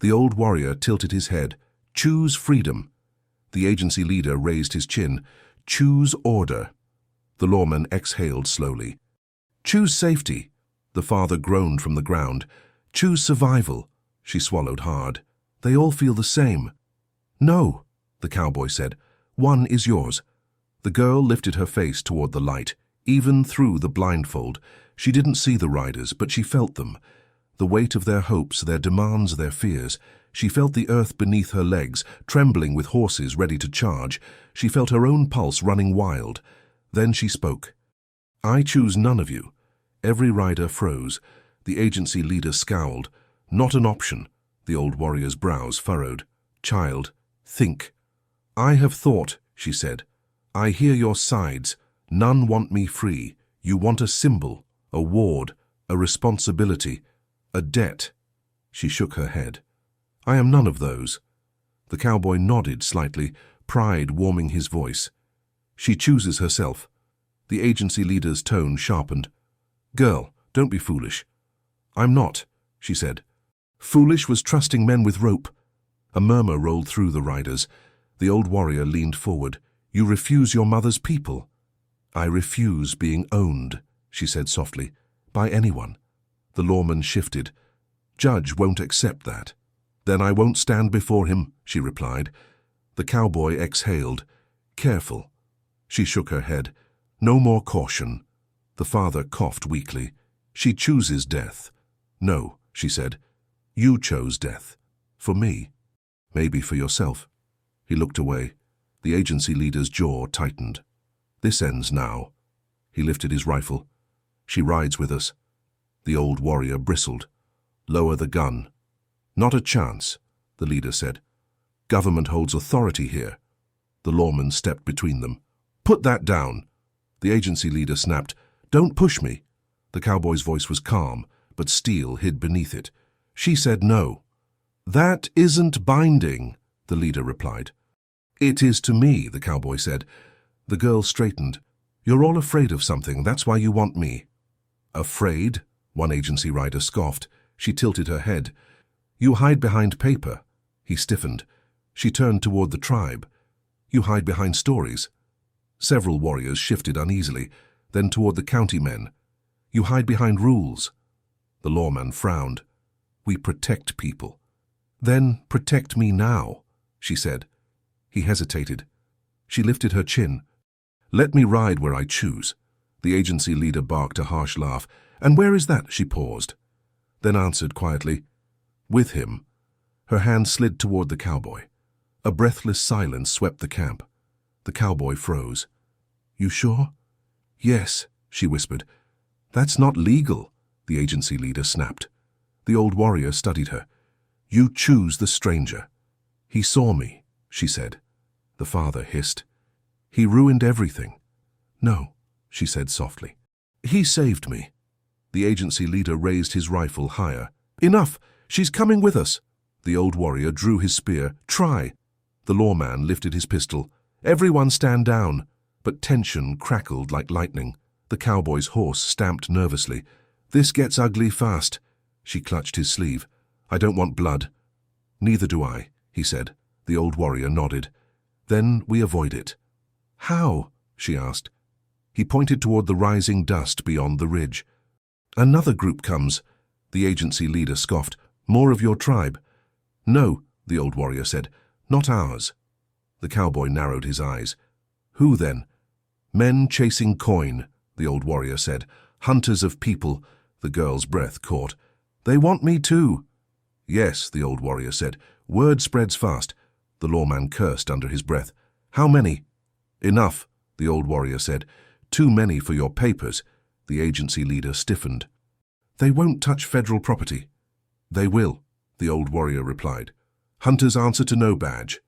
The old warrior tilted his head. Choose freedom. The agency leader raised his chin. Choose order. The lawman exhaled slowly. Choose safety. The father groaned from the ground. Choose survival. She swallowed hard. They all feel the same. No, the cowboy said. One is yours. The girl lifted her face toward the light. Even through the blindfold, she didn't see the riders, but she felt them. The weight of their hopes, their demands, their fears. She felt the earth beneath her legs, trembling with horses ready to charge. She felt her own pulse running wild. Then she spoke. I choose none of you. Every rider froze. The agency leader scowled. Not an option. The old warrior's brows furrowed. Child, think. I have thought, she said. I hear your sides. None want me free. You want a symbol, a ward, a responsibility, a debt. She shook her head. I am none of those. The cowboy nodded slightly, pride warming his voice. She chooses herself. The agency leader's tone sharpened. Girl, don't be foolish. I'm not, she said. Foolish was trusting men with rope. A murmur rolled through the riders. The old warrior leaned forward. You refuse your mother's people. I refuse being owned, she said softly, by anyone. The lawman shifted. Judge won't accept that. Then I won't stand before him, she replied. The cowboy exhaled. Careful. She shook her head. No more caution. The father coughed weakly. She chooses death. No, she said. You chose death. For me. Maybe for yourself. He looked away. The agency leader's jaw tightened. This ends now. He lifted his rifle. She rides with us. The old warrior bristled. Lower the gun. Not a chance, the leader said. Government holds authority here. The lawman stepped between them. Put that down. The agency leader snapped. Don't push me. The cowboy's voice was calm, but steel hid beneath it. She said no. That isn't binding, the leader replied. It is to me, the cowboy said. The girl straightened. You're all afraid of something, that's why you want me. Afraid? One agency rider scoffed. She tilted her head. You hide behind paper. He stiffened. She turned toward the tribe. You hide behind stories. Several warriors shifted uneasily, then toward the county men. You hide behind rules. The lawman frowned. We protect people. Then protect me now, she said. He hesitated. She lifted her chin. Let me ride where I choose. The agency leader barked a harsh laugh. And where is that? She paused, then answered quietly, with him. Her hand slid toward the cowboy. A breathless silence swept the camp. The cowboy froze. You sure? Yes, she whispered. That's not legal, the agency leader snapped. The old warrior studied her. You choose the stranger. He saw me, she said. The father hissed. He ruined everything. No, she said softly. He saved me. The agency leader raised his rifle higher. Enough! She's coming with us! The old warrior drew his spear. Try! The lawman lifted his pistol. Everyone stand down! But tension crackled like lightning. The cowboy's horse stamped nervously. This gets ugly fast. She clutched his sleeve. I don't want blood. Neither do I, he said. The old warrior nodded. Then we avoid it. How? She asked. He pointed toward the rising dust beyond the ridge. Another group comes, the agency leader scoffed. More of your tribe. No, the old warrior said. Not ours. The cowboy narrowed his eyes. Who then? Men chasing coin, the old warrior said. Hunters of people. The girl's breath caught. They want me too. Yes, the old warrior said. Word spreads fast. The lawman cursed under his breath. How many? Enough, the old warrior said. Too many for your papers. The agency leader stiffened. They won't touch federal property. They will, the old warrior replied. Hunters answer to no badge.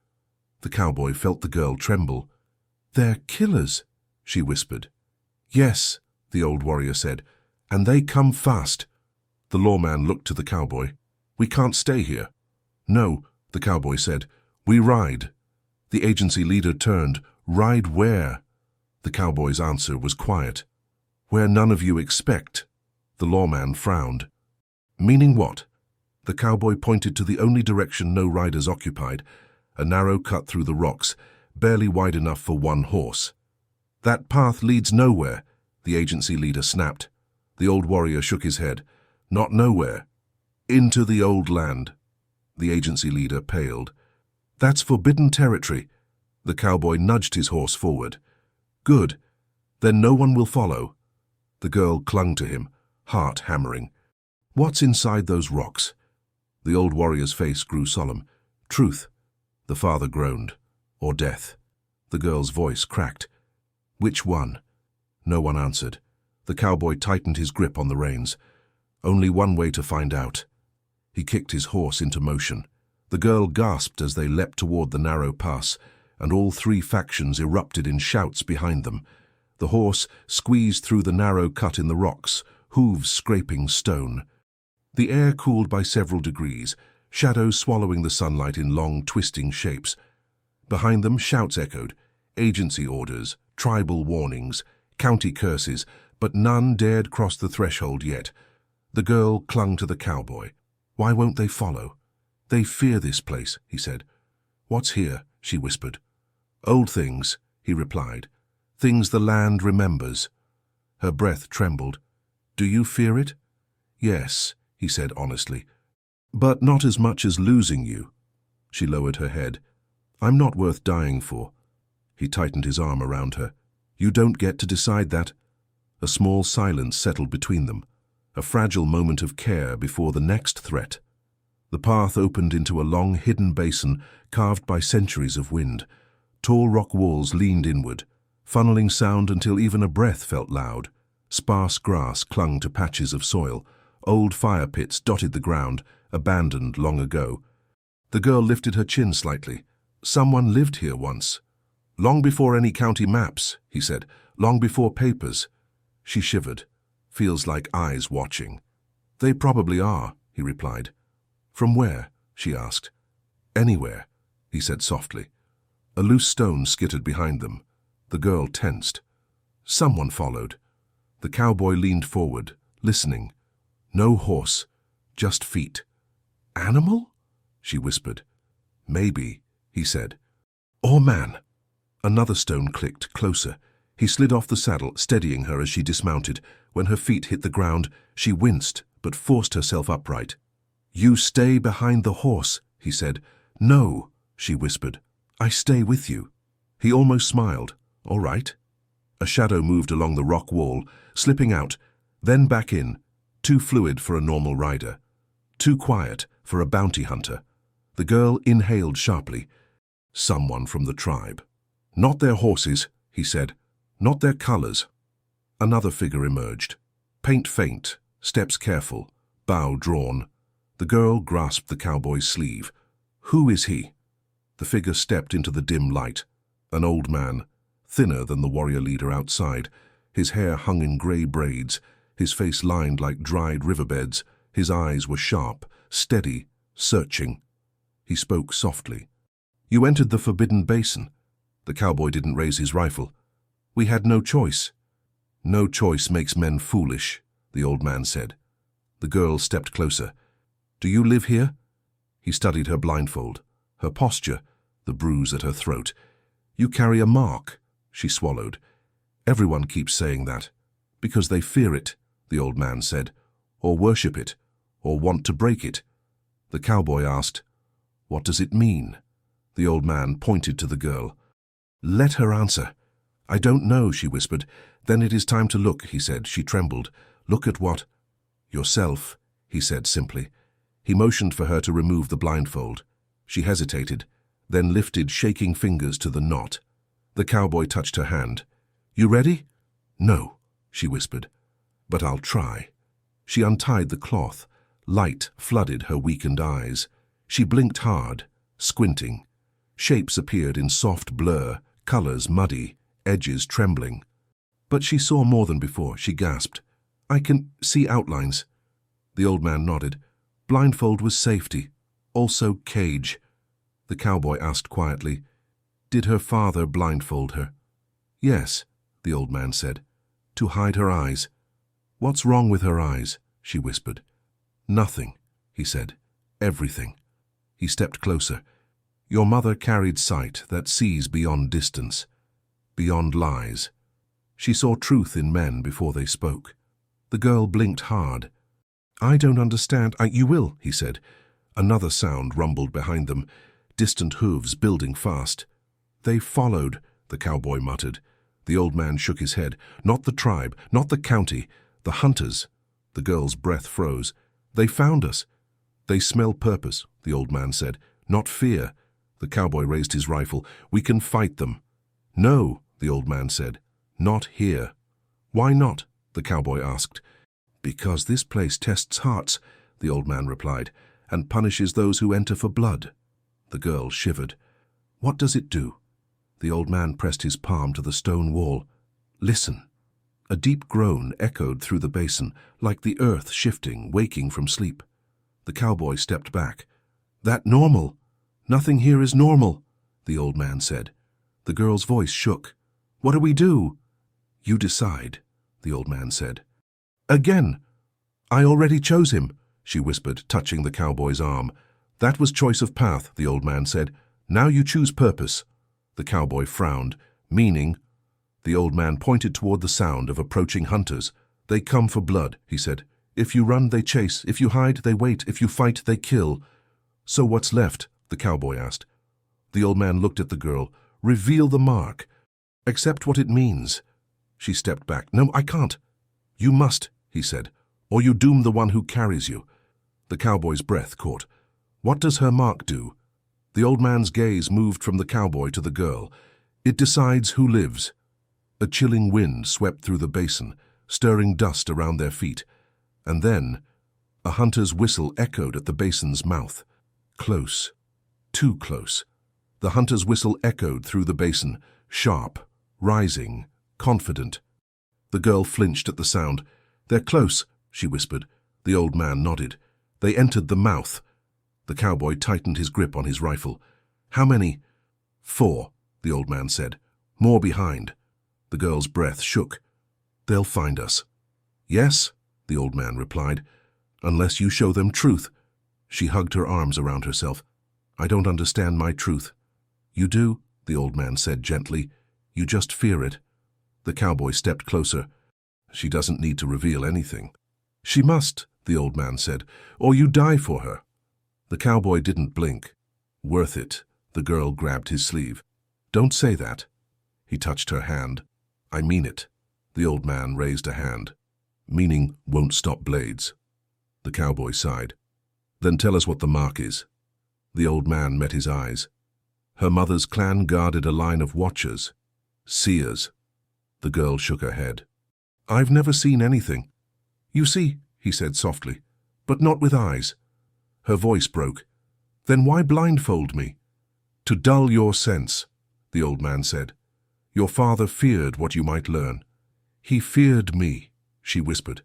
The cowboy felt the girl tremble. They're killers, she whispered. Yes, the old warrior said, and they come fast. The lawman looked to the cowboy. We can't stay here. No, the cowboy said. We ride. The agency leader turned. Ride where? The cowboy's answer was quiet. Where none of you expect. The lawman frowned. Meaning what? The cowboy pointed to the only direction no riders occupied, a narrow cut through the rocks, barely wide enough for one horse. That path leads nowhere, the agency leader snapped. The old warrior shook his head. Not nowhere. Into the old land. The agency leader paled. That's forbidden territory. The cowboy nudged his horse forward. Good. Then no one will follow. The girl clung to him, heart hammering. What's inside those rocks? The old warrior's face grew solemn. Truth. The father groaned. Or death. The girl's voice cracked. Which one? No one answered. The cowboy tightened his grip on the reins. Only one way to find out. He kicked his horse into motion. The girl gasped as they leapt toward the narrow pass, and all three factions erupted in shouts behind them. The horse squeezed through the narrow cut in the rocks, hooves scraping stone. The air cooled by several degrees, shadows swallowing the sunlight in long, twisting shapes. Behind them, shouts echoed, agency orders, tribal warnings, county curses, but none dared cross the threshold yet. The girl clung to the cowboy. Why won't they follow? They fear this place, he said. What's here? She whispered. Old things, he replied. Things the land remembers. Her breath trembled. Do you fear it? Yes, he said honestly. But not as much as losing you. She lowered her head. I'm not worth dying for. He tightened his arm around her. You don't get to decide that. A small silence settled between them, a fragile moment of care before the next threat. The path opened into a long hidden basin carved by centuries of wind. Tall rock walls leaned inward, funneling sound until even a breath felt loud. Sparse grass clung to patches of soil. Old fire pits dotted the ground, abandoned long ago. The girl lifted her chin slightly. Someone lived here once. Long before any county maps, he said. Long before papers. She shivered. Feels like eyes watching. They probably are, he replied. From where? She asked. Anywhere, he said softly. A loose stone skittered behind them. The girl tensed. Someone followed. The cowboy leaned forward, listening. No horse, just feet. Animal? She whispered. Maybe, he said. Or man. Another stone clicked closer. He slid off the saddle, steadying her as she dismounted. When her feet hit the ground, she winced, but forced herself upright. You stay behind the horse, he said. No, she whispered. I stay with you. He almost smiled. All right. A shadow moved along the rock wall, slipping out, then back in, too fluid for a normal rider, too quiet for a bounty hunter. The girl inhaled sharply. Someone from the tribe. Not their horses, he said. Not their colors. Another figure emerged. Paint faint, steps careful, bow drawn. The girl grasped the cowboy's sleeve. Who is he? The figure stepped into the dim light. An old man, thinner than the warrior leader outside. His hair hung in gray braids, his face lined like dried riverbeds. His eyes were sharp, steady, searching. He spoke softly. You entered the forbidden basin. The cowboy didn't raise his rifle. We had no choice. No choice makes men foolish, the old man said. The girl stepped closer. Do you live here? He studied her blindfold, her posture, the bruise at her throat. You carry a mark, she swallowed. Everyone keeps saying that. Because they fear it, the old man said, or worship it, or want to break it. The cowboy asked, What does it mean? The old man pointed to the girl. Let her answer. I don't know, she whispered. Then it is time to look, he said. She trembled. Look at what? Yourself, he said simply. He motioned for her to remove the blindfold. She hesitated, then lifted shaking fingers to the knot. The cowboy touched her hand. You ready? No, she whispered. But I'll try. She untied the cloth. Light flooded her weakened eyes. She blinked hard, squinting. Shapes appeared in soft blur, colors muddy, edges trembling. But she saw more than before. She gasped. I can see outlines. The old man nodded. Blindfold was safety, also cage. The cowboy asked quietly, Did her father blindfold her? Yes, the old man said, to hide her eyes. What's wrong with her eyes? She whispered. Nothing, he said. Everything. He stepped closer. Your mother carried sight that sees beyond distance, beyond lies. She saw truth in men before they spoke. The girl blinked hard. I don't understand. You will, he said. Another sound rumbled behind them, distant hooves building fast. They followed, the cowboy muttered. The old man shook his head. Not the tribe, not the county, the hunters. The girl's breath froze. They found us. They smell purpose, the old man said, not fear. The cowboy raised his rifle. We can fight them. No, the old man said, not here. Why not? The cowboy asked. Because this place tests hearts, the old man replied, and punishes those who enter for blood. The girl shivered. What does it do? The old man pressed his palm to the stone wall. Listen. A deep groan echoed through the basin, like the earth shifting, waking from sleep. The cowboy stepped back. That normal? Nothing here is normal, the old man said. The girl's voice shook. What do we do? You decide, the old man said. Again. I already chose him, she whispered, touching the cowboy's arm. That was choice of path, the old man said. Now you choose purpose. The cowboy frowned. Meaning? The old man pointed toward the sound of approaching hunters. They come for blood, he said. If you run, they chase. If you hide, they wait. If you fight, they kill. So what's left? The cowboy asked. The old man looked at the girl. Reveal the mark. Accept what it means. She stepped back. No, I can't. You must, he said, or you doom the one who carries you. The cowboy's breath caught. What does her mark do? The old man's gaze moved from the cowboy to the girl. It decides who lives. A chilling wind swept through the basin, stirring dust around their feet. And then, a hunter's whistle echoed at the basin's mouth. Close. Too close. The hunter's whistle echoed through the basin, sharp, rising, confident. The girl flinched at the sound. They're close, she whispered. The old man nodded. They entered the mouth. The cowboy tightened his grip on his rifle. How many? 4, the old man said. More behind. The girl's breath shook. They'll find us. Yes, the old man replied, unless you show them truth. She hugged her arms around herself. I don't understand my truth. You do, the old man said gently. You just fear it. The cowboy stepped closer. She doesn't need to reveal anything. She must, the old man said, or you die for her. The cowboy didn't blink. Worth it, the girl grabbed his sleeve. Don't say that. He touched her hand. I mean it. The old man raised a hand. Meaning won't stop blades. The cowboy sighed. Then tell us what the mark is. The old man met his eyes. Her mother's clan guarded a line of watchers. Seers. The girl shook her head. I've never seen anything. You see, he said softly, but not with eyes. Her voice broke. Then why blindfold me? To dull your sense, the old man said. Your father feared what you might learn. He feared me, she whispered.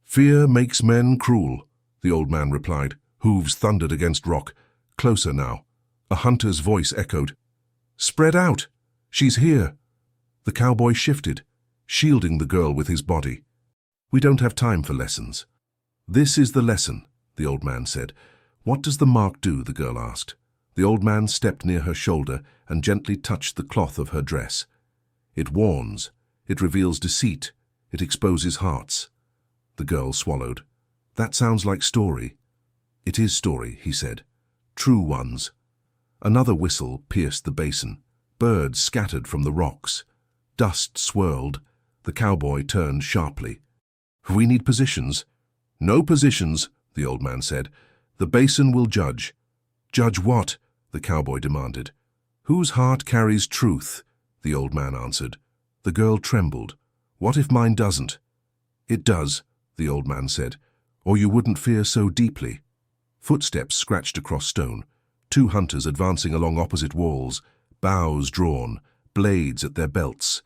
Fear makes men cruel, the old man replied. Hooves thundered against rock. Closer now. A hunter's voice echoed. Spread out! She's here! The cowboy shifted, shielding the girl with his body. We don't have time for lessons. This is the lesson, the old man said. What does the mark do? The girl asked. The old man stepped near her shoulder and gently touched the cloth of her dress. It warns. It reveals deceit. It exposes hearts. The girl swallowed. That sounds like story. It is story, he said. True ones. Another whistle pierced the basin. Birds scattered from the rocks. Dust swirled. The cowboy turned sharply. We need positions. No positions, the old man said. The basin will judge. Judge what? The cowboy demanded. Whose heart carries truth? The old man answered. The girl trembled. What if mine doesn't? It does, the old man said, or you wouldn't fear so deeply. Footsteps scratched across stone. Two hunters advancing along opposite walls, bows drawn, blades at their belts.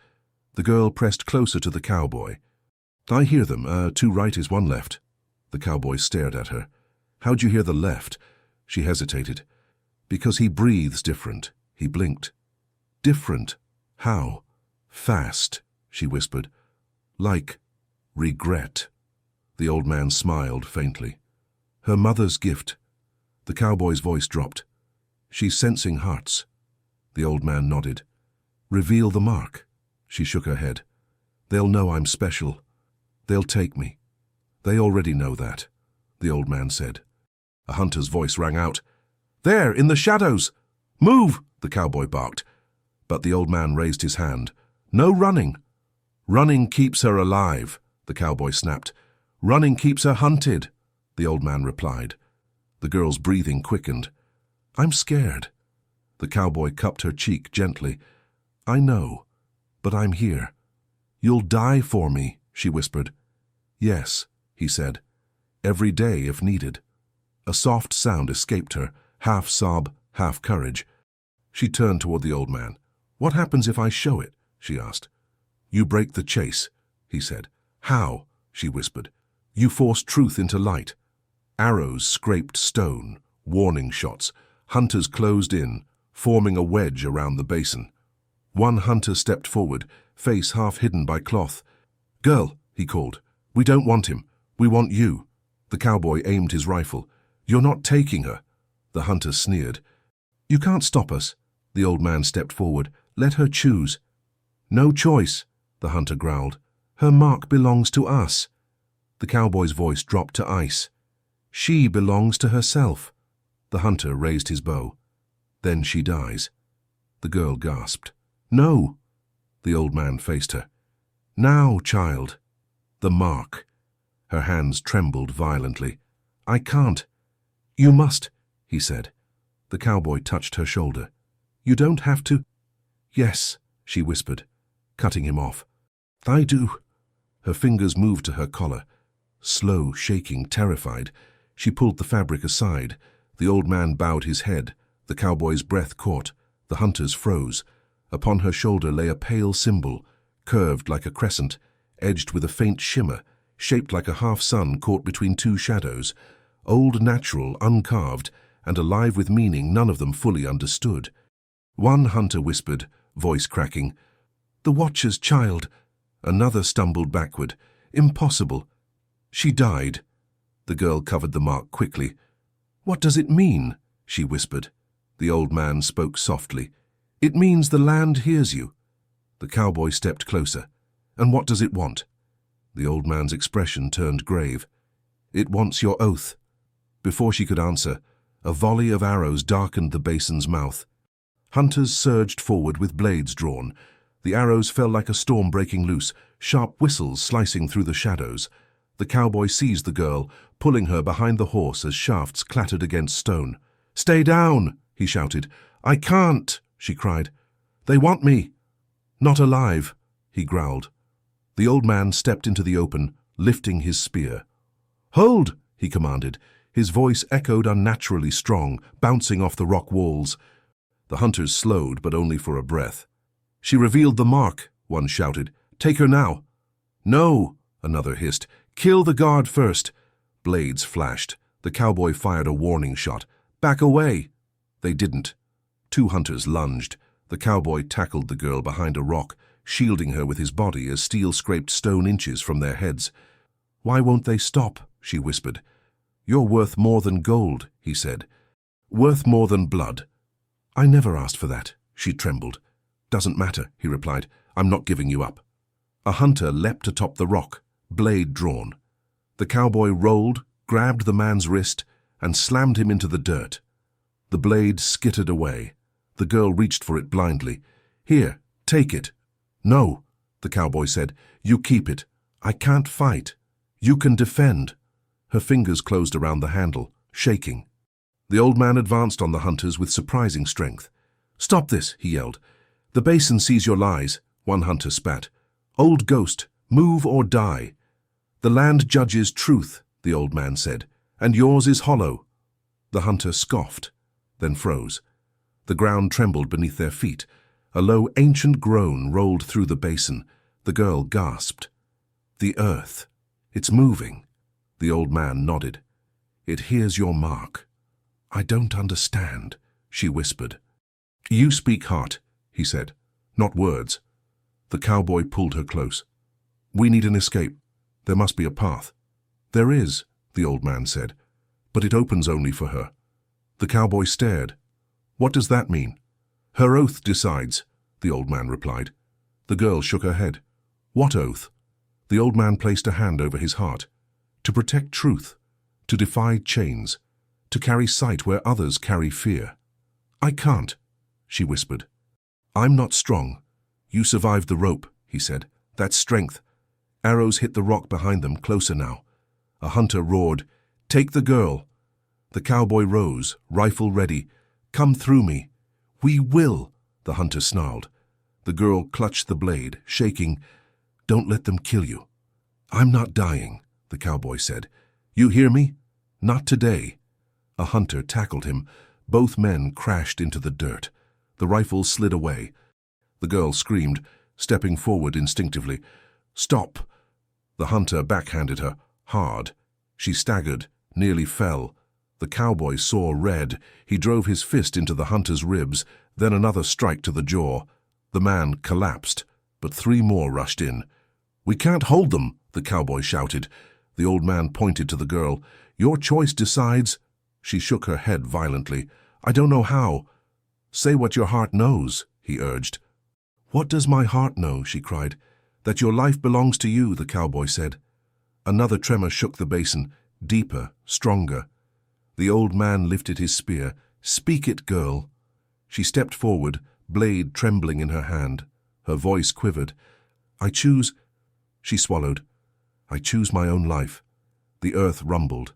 The girl pressed closer to the cowboy. I hear them. Two right is one left. The cowboy stared at her. How'd you hear the left? She hesitated. Because he breathes different. He blinked. Different? How? Fast, she whispered. Like regret. The old man smiled faintly. Her mother's gift. The cowboy's voice dropped. She's sensing hearts. The old man nodded. Reveal the mark. She shook her head. They'll know I'm special. They'll take me. They already know that, the old man said. A hunter's voice rang out. There, in the shadows! Move! The cowboy barked. But the old man raised his hand. No running. Running keeps her alive, the cowboy snapped. Running keeps her hunted, the old man replied. The girl's breathing quickened. I'm scared. The cowboy cupped her cheek gently. I know, but I'm here. You'll die for me, she whispered. Yes, he said. Every day if needed. A soft sound escaped her, half sob, half courage. She turned toward the old man. What happens if I show it? She asked. You break the chase, he said. How? She whispered. You force truth into light. Arrows scraped stone, warning shots. Hunters closed in, forming a wedge around the basin. One hunter stepped forward, face half hidden by cloth. Girl, he called. We don't want him. We want you. The cowboy aimed his rifle. You're not taking her. The hunter sneered. You can't stop us. The old man stepped forward. Let her choose. No choice, the hunter growled. Her mark belongs to us. The cowboy's voice dropped to ice. She belongs to herself. The hunter raised his bow. Then she dies. The girl gasped. No. The old man faced her. Now, child. The mark. Her hands trembled violently. I can't. You must, he said. The cowboy touched her shoulder. You don't have to. Yes, she whispered, cutting him off. I do. Her fingers moved to her collar. Slow, shaking, terrified, she pulled the fabric aside. The old man bowed his head. The cowboy's breath caught. The hunter's froze. Upon her shoulder lay a pale symbol, curved like a crescent, edged with a faint shimmer, shaped like a half-sun caught between two shadows, old, natural, uncarved, and alive with meaning none of them fully understood. One hunter whispered, voice cracking, "The Watcher's child." Another stumbled backward. "Impossible." She died. The girl covered the mark quickly. "What does it mean?" she whispered. The old man spoke softly. "It means the land hears you." The cowboy stepped closer. "And what does it want?" The old man's expression turned grave. "It wants your oath." Before she could answer, a volley of arrows darkened the basin's mouth. Hunters surged forward with blades drawn. The arrows fell like a storm breaking loose, sharp whistles slicing through the shadows. The cowboy seized the girl, pulling her behind the horse as shafts clattered against stone. "Stay down!" he shouted. "I can't!" she cried. "They want me!" "Not alive," he growled. The old man stepped into the open, lifting his spear. "Hold!" he commanded. His voice echoed unnaturally strong, bouncing off the rock walls. The hunters slowed, but only for a breath. "She revealed the mark," one shouted. "Take her now." "No," another hissed. "Kill the guard first." Blades flashed. The cowboy fired a warning shot. "Back away!" They didn't. Two hunters lunged. The cowboy tackled the girl behind a rock, shielding her with his body as steel scraped stone inches from their heads. "Why won't they stop?" she whispered. "You're worth more than gold," he said. "Worth more than blood." "I never asked for that," she trembled. "Doesn't matter," he replied. "I'm not giving you up." A hunter leapt atop the rock, blade drawn. The cowboy rolled, grabbed the man's wrist, and slammed him into the dirt. The blade skittered away. The girl reached for it blindly. "Here, take it." "No," the cowboy said. "You keep it. I can't fight. You can defend." Her fingers closed around the handle, shaking. The old man advanced on the hunters with surprising strength. "Stop this," he yelled. "The basin sees your lies," one hunter spat. "Old ghost, move or die." "The land judges truth," the old man said, "and yours is hollow." The hunter scoffed, then froze. The ground trembled beneath their feet. A low, ancient groan rolled through the basin. The girl gasped. "The earth. It's moving." The old man nodded. "It hears your mark." "I don't understand," she whispered. "You speak heart," he said, "not words." The cowboy pulled her close. "We need an escape. There must be a path." "There is," the old man said, "but it opens only for her." The cowboy stared. "What does that mean?" "Her oath decides," the old man replied. The girl shook her head. "What oath?" The old man placed a hand over his heart. "To protect truth, to defy chains, to carry sight where others carry fear." "I can't," she whispered. "I'm not strong." "You survived the rope," he said. "That's strength." Arrows hit the rock behind them, closer now. A hunter roared, "Take the girl." The cowboy rose, rifle ready. "Come through me." "We will," the hunter snarled. The girl clutched the blade, shaking. "Don't let them kill you." "I'm not dying," the cowboy said. "You hear me? Not today." A hunter tackled him. Both men crashed into the dirt. The rifle slid away. The girl screamed, stepping forward instinctively. "Stop!" The hunter backhanded her, hard. She staggered, nearly fell. The cowboy saw red. He drove his fist into the hunter's ribs, then another strike to the jaw. The man collapsed, but three more rushed in. "We can't hold them," the cowboy shouted. The old man pointed to the girl. "Your choice decides." She shook her head violently. "I don't know how." "Say what your heart knows," he urged. "What does my heart know?" she cried. "That your life belongs to you," the cowboy said. Another tremor shook the basin, deeper, stronger. The old man lifted his spear. "Speak it, girl." She stepped forward, blade trembling in her hand. Her voice quivered. "I choose—" She swallowed. "I choose my own life." The earth rumbled.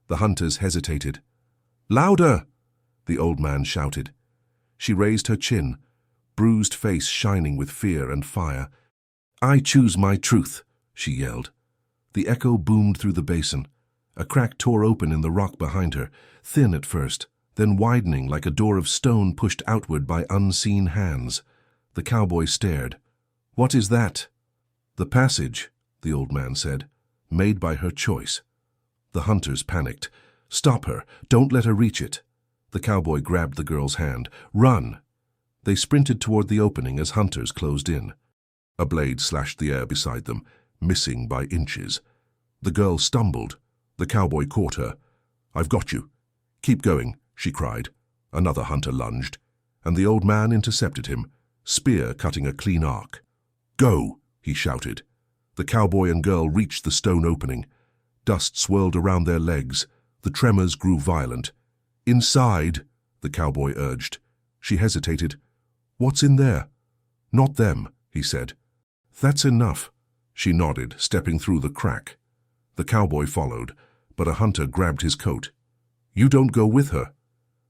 The hunters hesitated. "Louder!" the old man shouted. She raised her chin, bruised face shining with fear and fire. "I choose my truth," she yelled. The echo boomed through the basin. A crack tore open in the rock behind her, thin at first, then widening like a door of stone pushed outward by unseen hands. The cowboy stared. "What is that?" "The passage," the old man said, "made by her choice." The hunters panicked. "Stop her! Don't let her reach it!" The cowboy grabbed the girl's hand. "Run!" They sprinted toward the opening as hunters closed in. A blade slashed the air beside them, missing by inches. The girl stumbled. The cowboy caught her. "I've got you." "Keep going," she cried. Another hunter lunged, and the old man intercepted him, spear cutting a clean arc. "Go!" he shouted. The cowboy and girl reached the stone opening. Dust swirled around their legs. The tremors grew violent. "Inside," the cowboy urged. She hesitated. "What's in there?" "Not them," he said. That's enough. She nodded, stepping through the crack. The cowboy followed, but a hunter grabbed his coat. You don't go with her.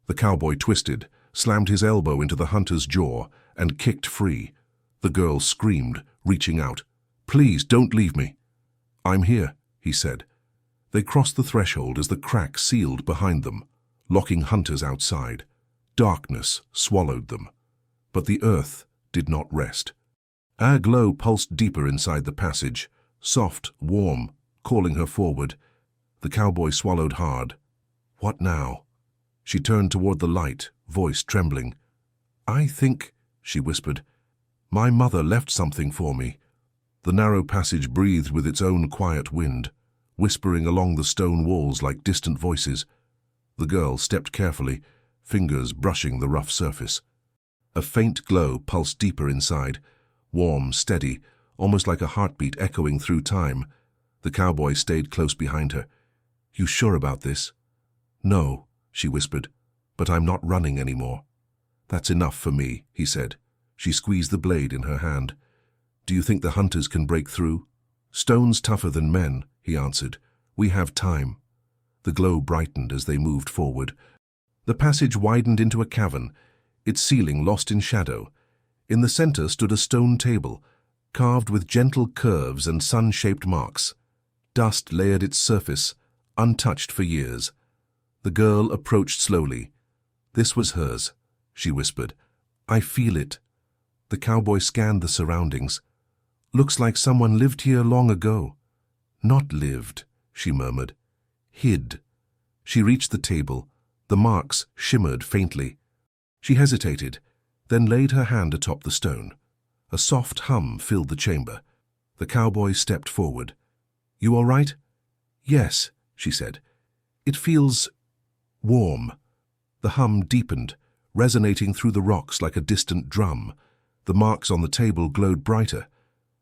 The cowboy twisted, slammed his elbow into the hunter's jaw, and kicked free. The girl screamed, reaching out. Please, don't leave me. I'm here, he said. They crossed the threshold as the crack sealed behind them, locking hunters outside. Darkness swallowed them. But the earth did not rest. A glow pulsed deeper inside the passage, soft, warm, calling her forward. The cowboy swallowed hard. What now? She turned toward the light, voice trembling. I think, she whispered, my mother left something for me. The narrow passage breathed with its own quiet wind, whispering along the stone walls like distant voices. The girl stepped carefully, fingers brushing the rough surface. A faint glow pulsed deeper inside, warm, steady, almost like a heartbeat echoing through time. The cowboy stayed close behind her. You sure about this? No, she whispered, but I'm not running anymore. That's enough for me, he said. She squeezed the blade in her hand. Do you think the hunters can break through? Stone's tougher than men, he answered. We have time. The glow brightened as they moved forward. The passage widened into a cavern, its ceiling lost in shadow. In the center stood a stone table, carved with gentle curves and sun-shaped marks. Dust layered its surface, untouched for years. The girl approached slowly. This was hers, she whispered. I feel it. The cowboy scanned the surroundings. Looks like someone lived here long ago. Not lived, she murmured. Hid. She reached the table. The marks shimmered faintly. She hesitated, then laid her hand atop the stone. A soft hum filled the chamber. The cowboy stepped forward. You all right? Yes, she said. It feels warm. The hum deepened, resonating through the rocks like a distant drum. The marks on the table glowed brighter.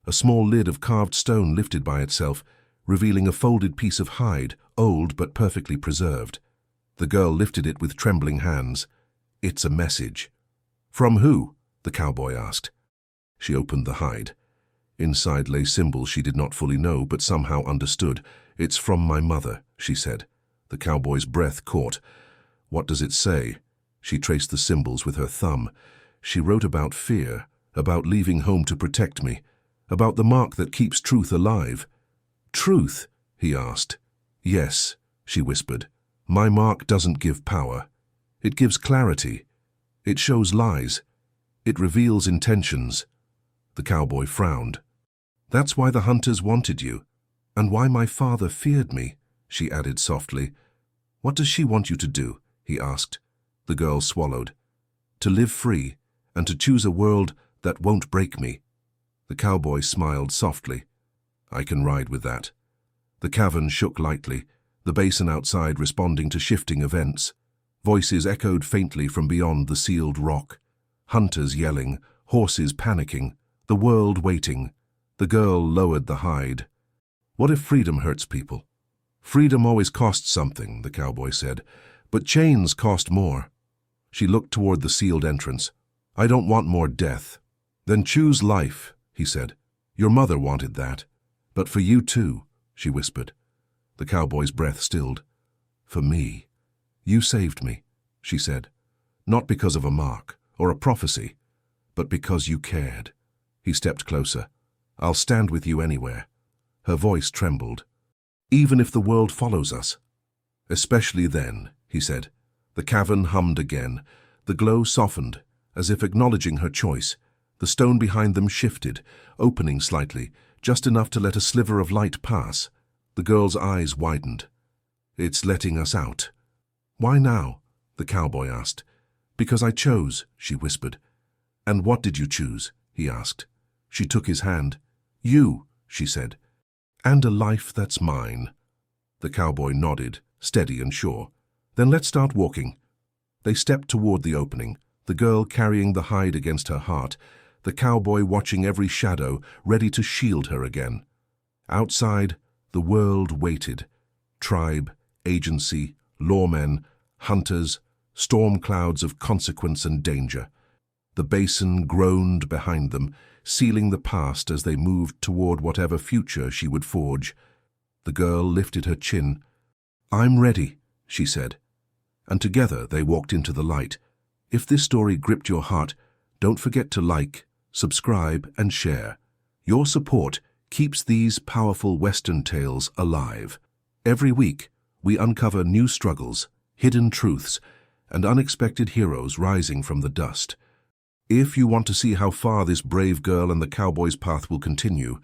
A small lid of carved stone lifted by itself, revealing a folded piece of hide, old but perfectly preserved. The girl lifted it with trembling hands. It's a message. From who? The cowboy asked. She opened the hide. Inside lay symbols she did not fully know, but somehow understood. It's from my mother, she said. The cowboy's breath caught. What does it say? She traced the symbols with her thumb. She wrote about fear, about leaving home to protect me, about the mark that keeps truth alive. Truth? He asked. Yes, she whispered. My mark doesn't give power. It gives clarity. It shows lies. It reveals intentions. The cowboy frowned. That's why the hunters wanted you, and why my father feared me, she added softly. What does she want you to do? He asked. The girl swallowed. To live free, and to choose a world that won't break me. The cowboy smiled softly. I can ride with that. The cavern shook lightly, the basin outside responding to shifting events. Voices echoed faintly from beyond the sealed rock. Hunters yelling, horses panicking, the world waiting. The girl lowered the hide. What if freedom hurts people? Freedom always costs something, the cowboy said, but chains cost more. She looked toward the sealed entrance. I don't want more death. Then choose life, he said. Your mother wanted that. But for you too, she whispered. The cowboy's breath stilled. For me. You saved me, she said. Not because of a mark or a prophecy, but because you cared. He stepped closer. I'll stand with you anywhere. Her voice trembled. Even if the world follows us. Especially then, he said. The cavern hummed again. The glow softened, as if acknowledging her choice. The stone behind them shifted, opening slightly, just enough to let a sliver of light pass. The girl's eyes widened. It's letting us out. Why now? The cowboy asked. Because I chose, she whispered. And what did you choose? He asked. She took his hand. You, she said. And a life that's mine. The cowboy nodded, steady and sure. Then let's start walking. They stepped toward the opening, the girl carrying the hide against her heart, the cowboy watching every shadow, ready to shield her again. Outside, the world waited. Tribe, agency, lawmen, hunters, storm clouds of consequence and danger. The basin groaned behind them, sealing the past as they moved toward whatever future she would forge. The girl lifted her chin. "I'm ready," she said. And together they walked into the light. If this story gripped your heart, don't forget to like, subscribe, and share. Your support keeps these powerful Western tales alive. Every week, we uncover new struggles, hidden truths, and unexpected heroes rising from the dust. If you want to see how far this brave girl and the cowboy's path will continue,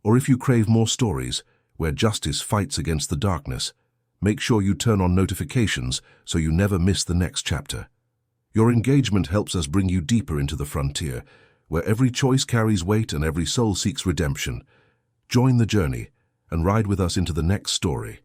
or if you crave more stories where justice fights against the darkness, make sure you turn on notifications so you never miss the next chapter. Your engagement helps us bring you deeper into the frontier, where every choice carries weight and every soul seeks redemption. Join the journey and ride with us into the next story.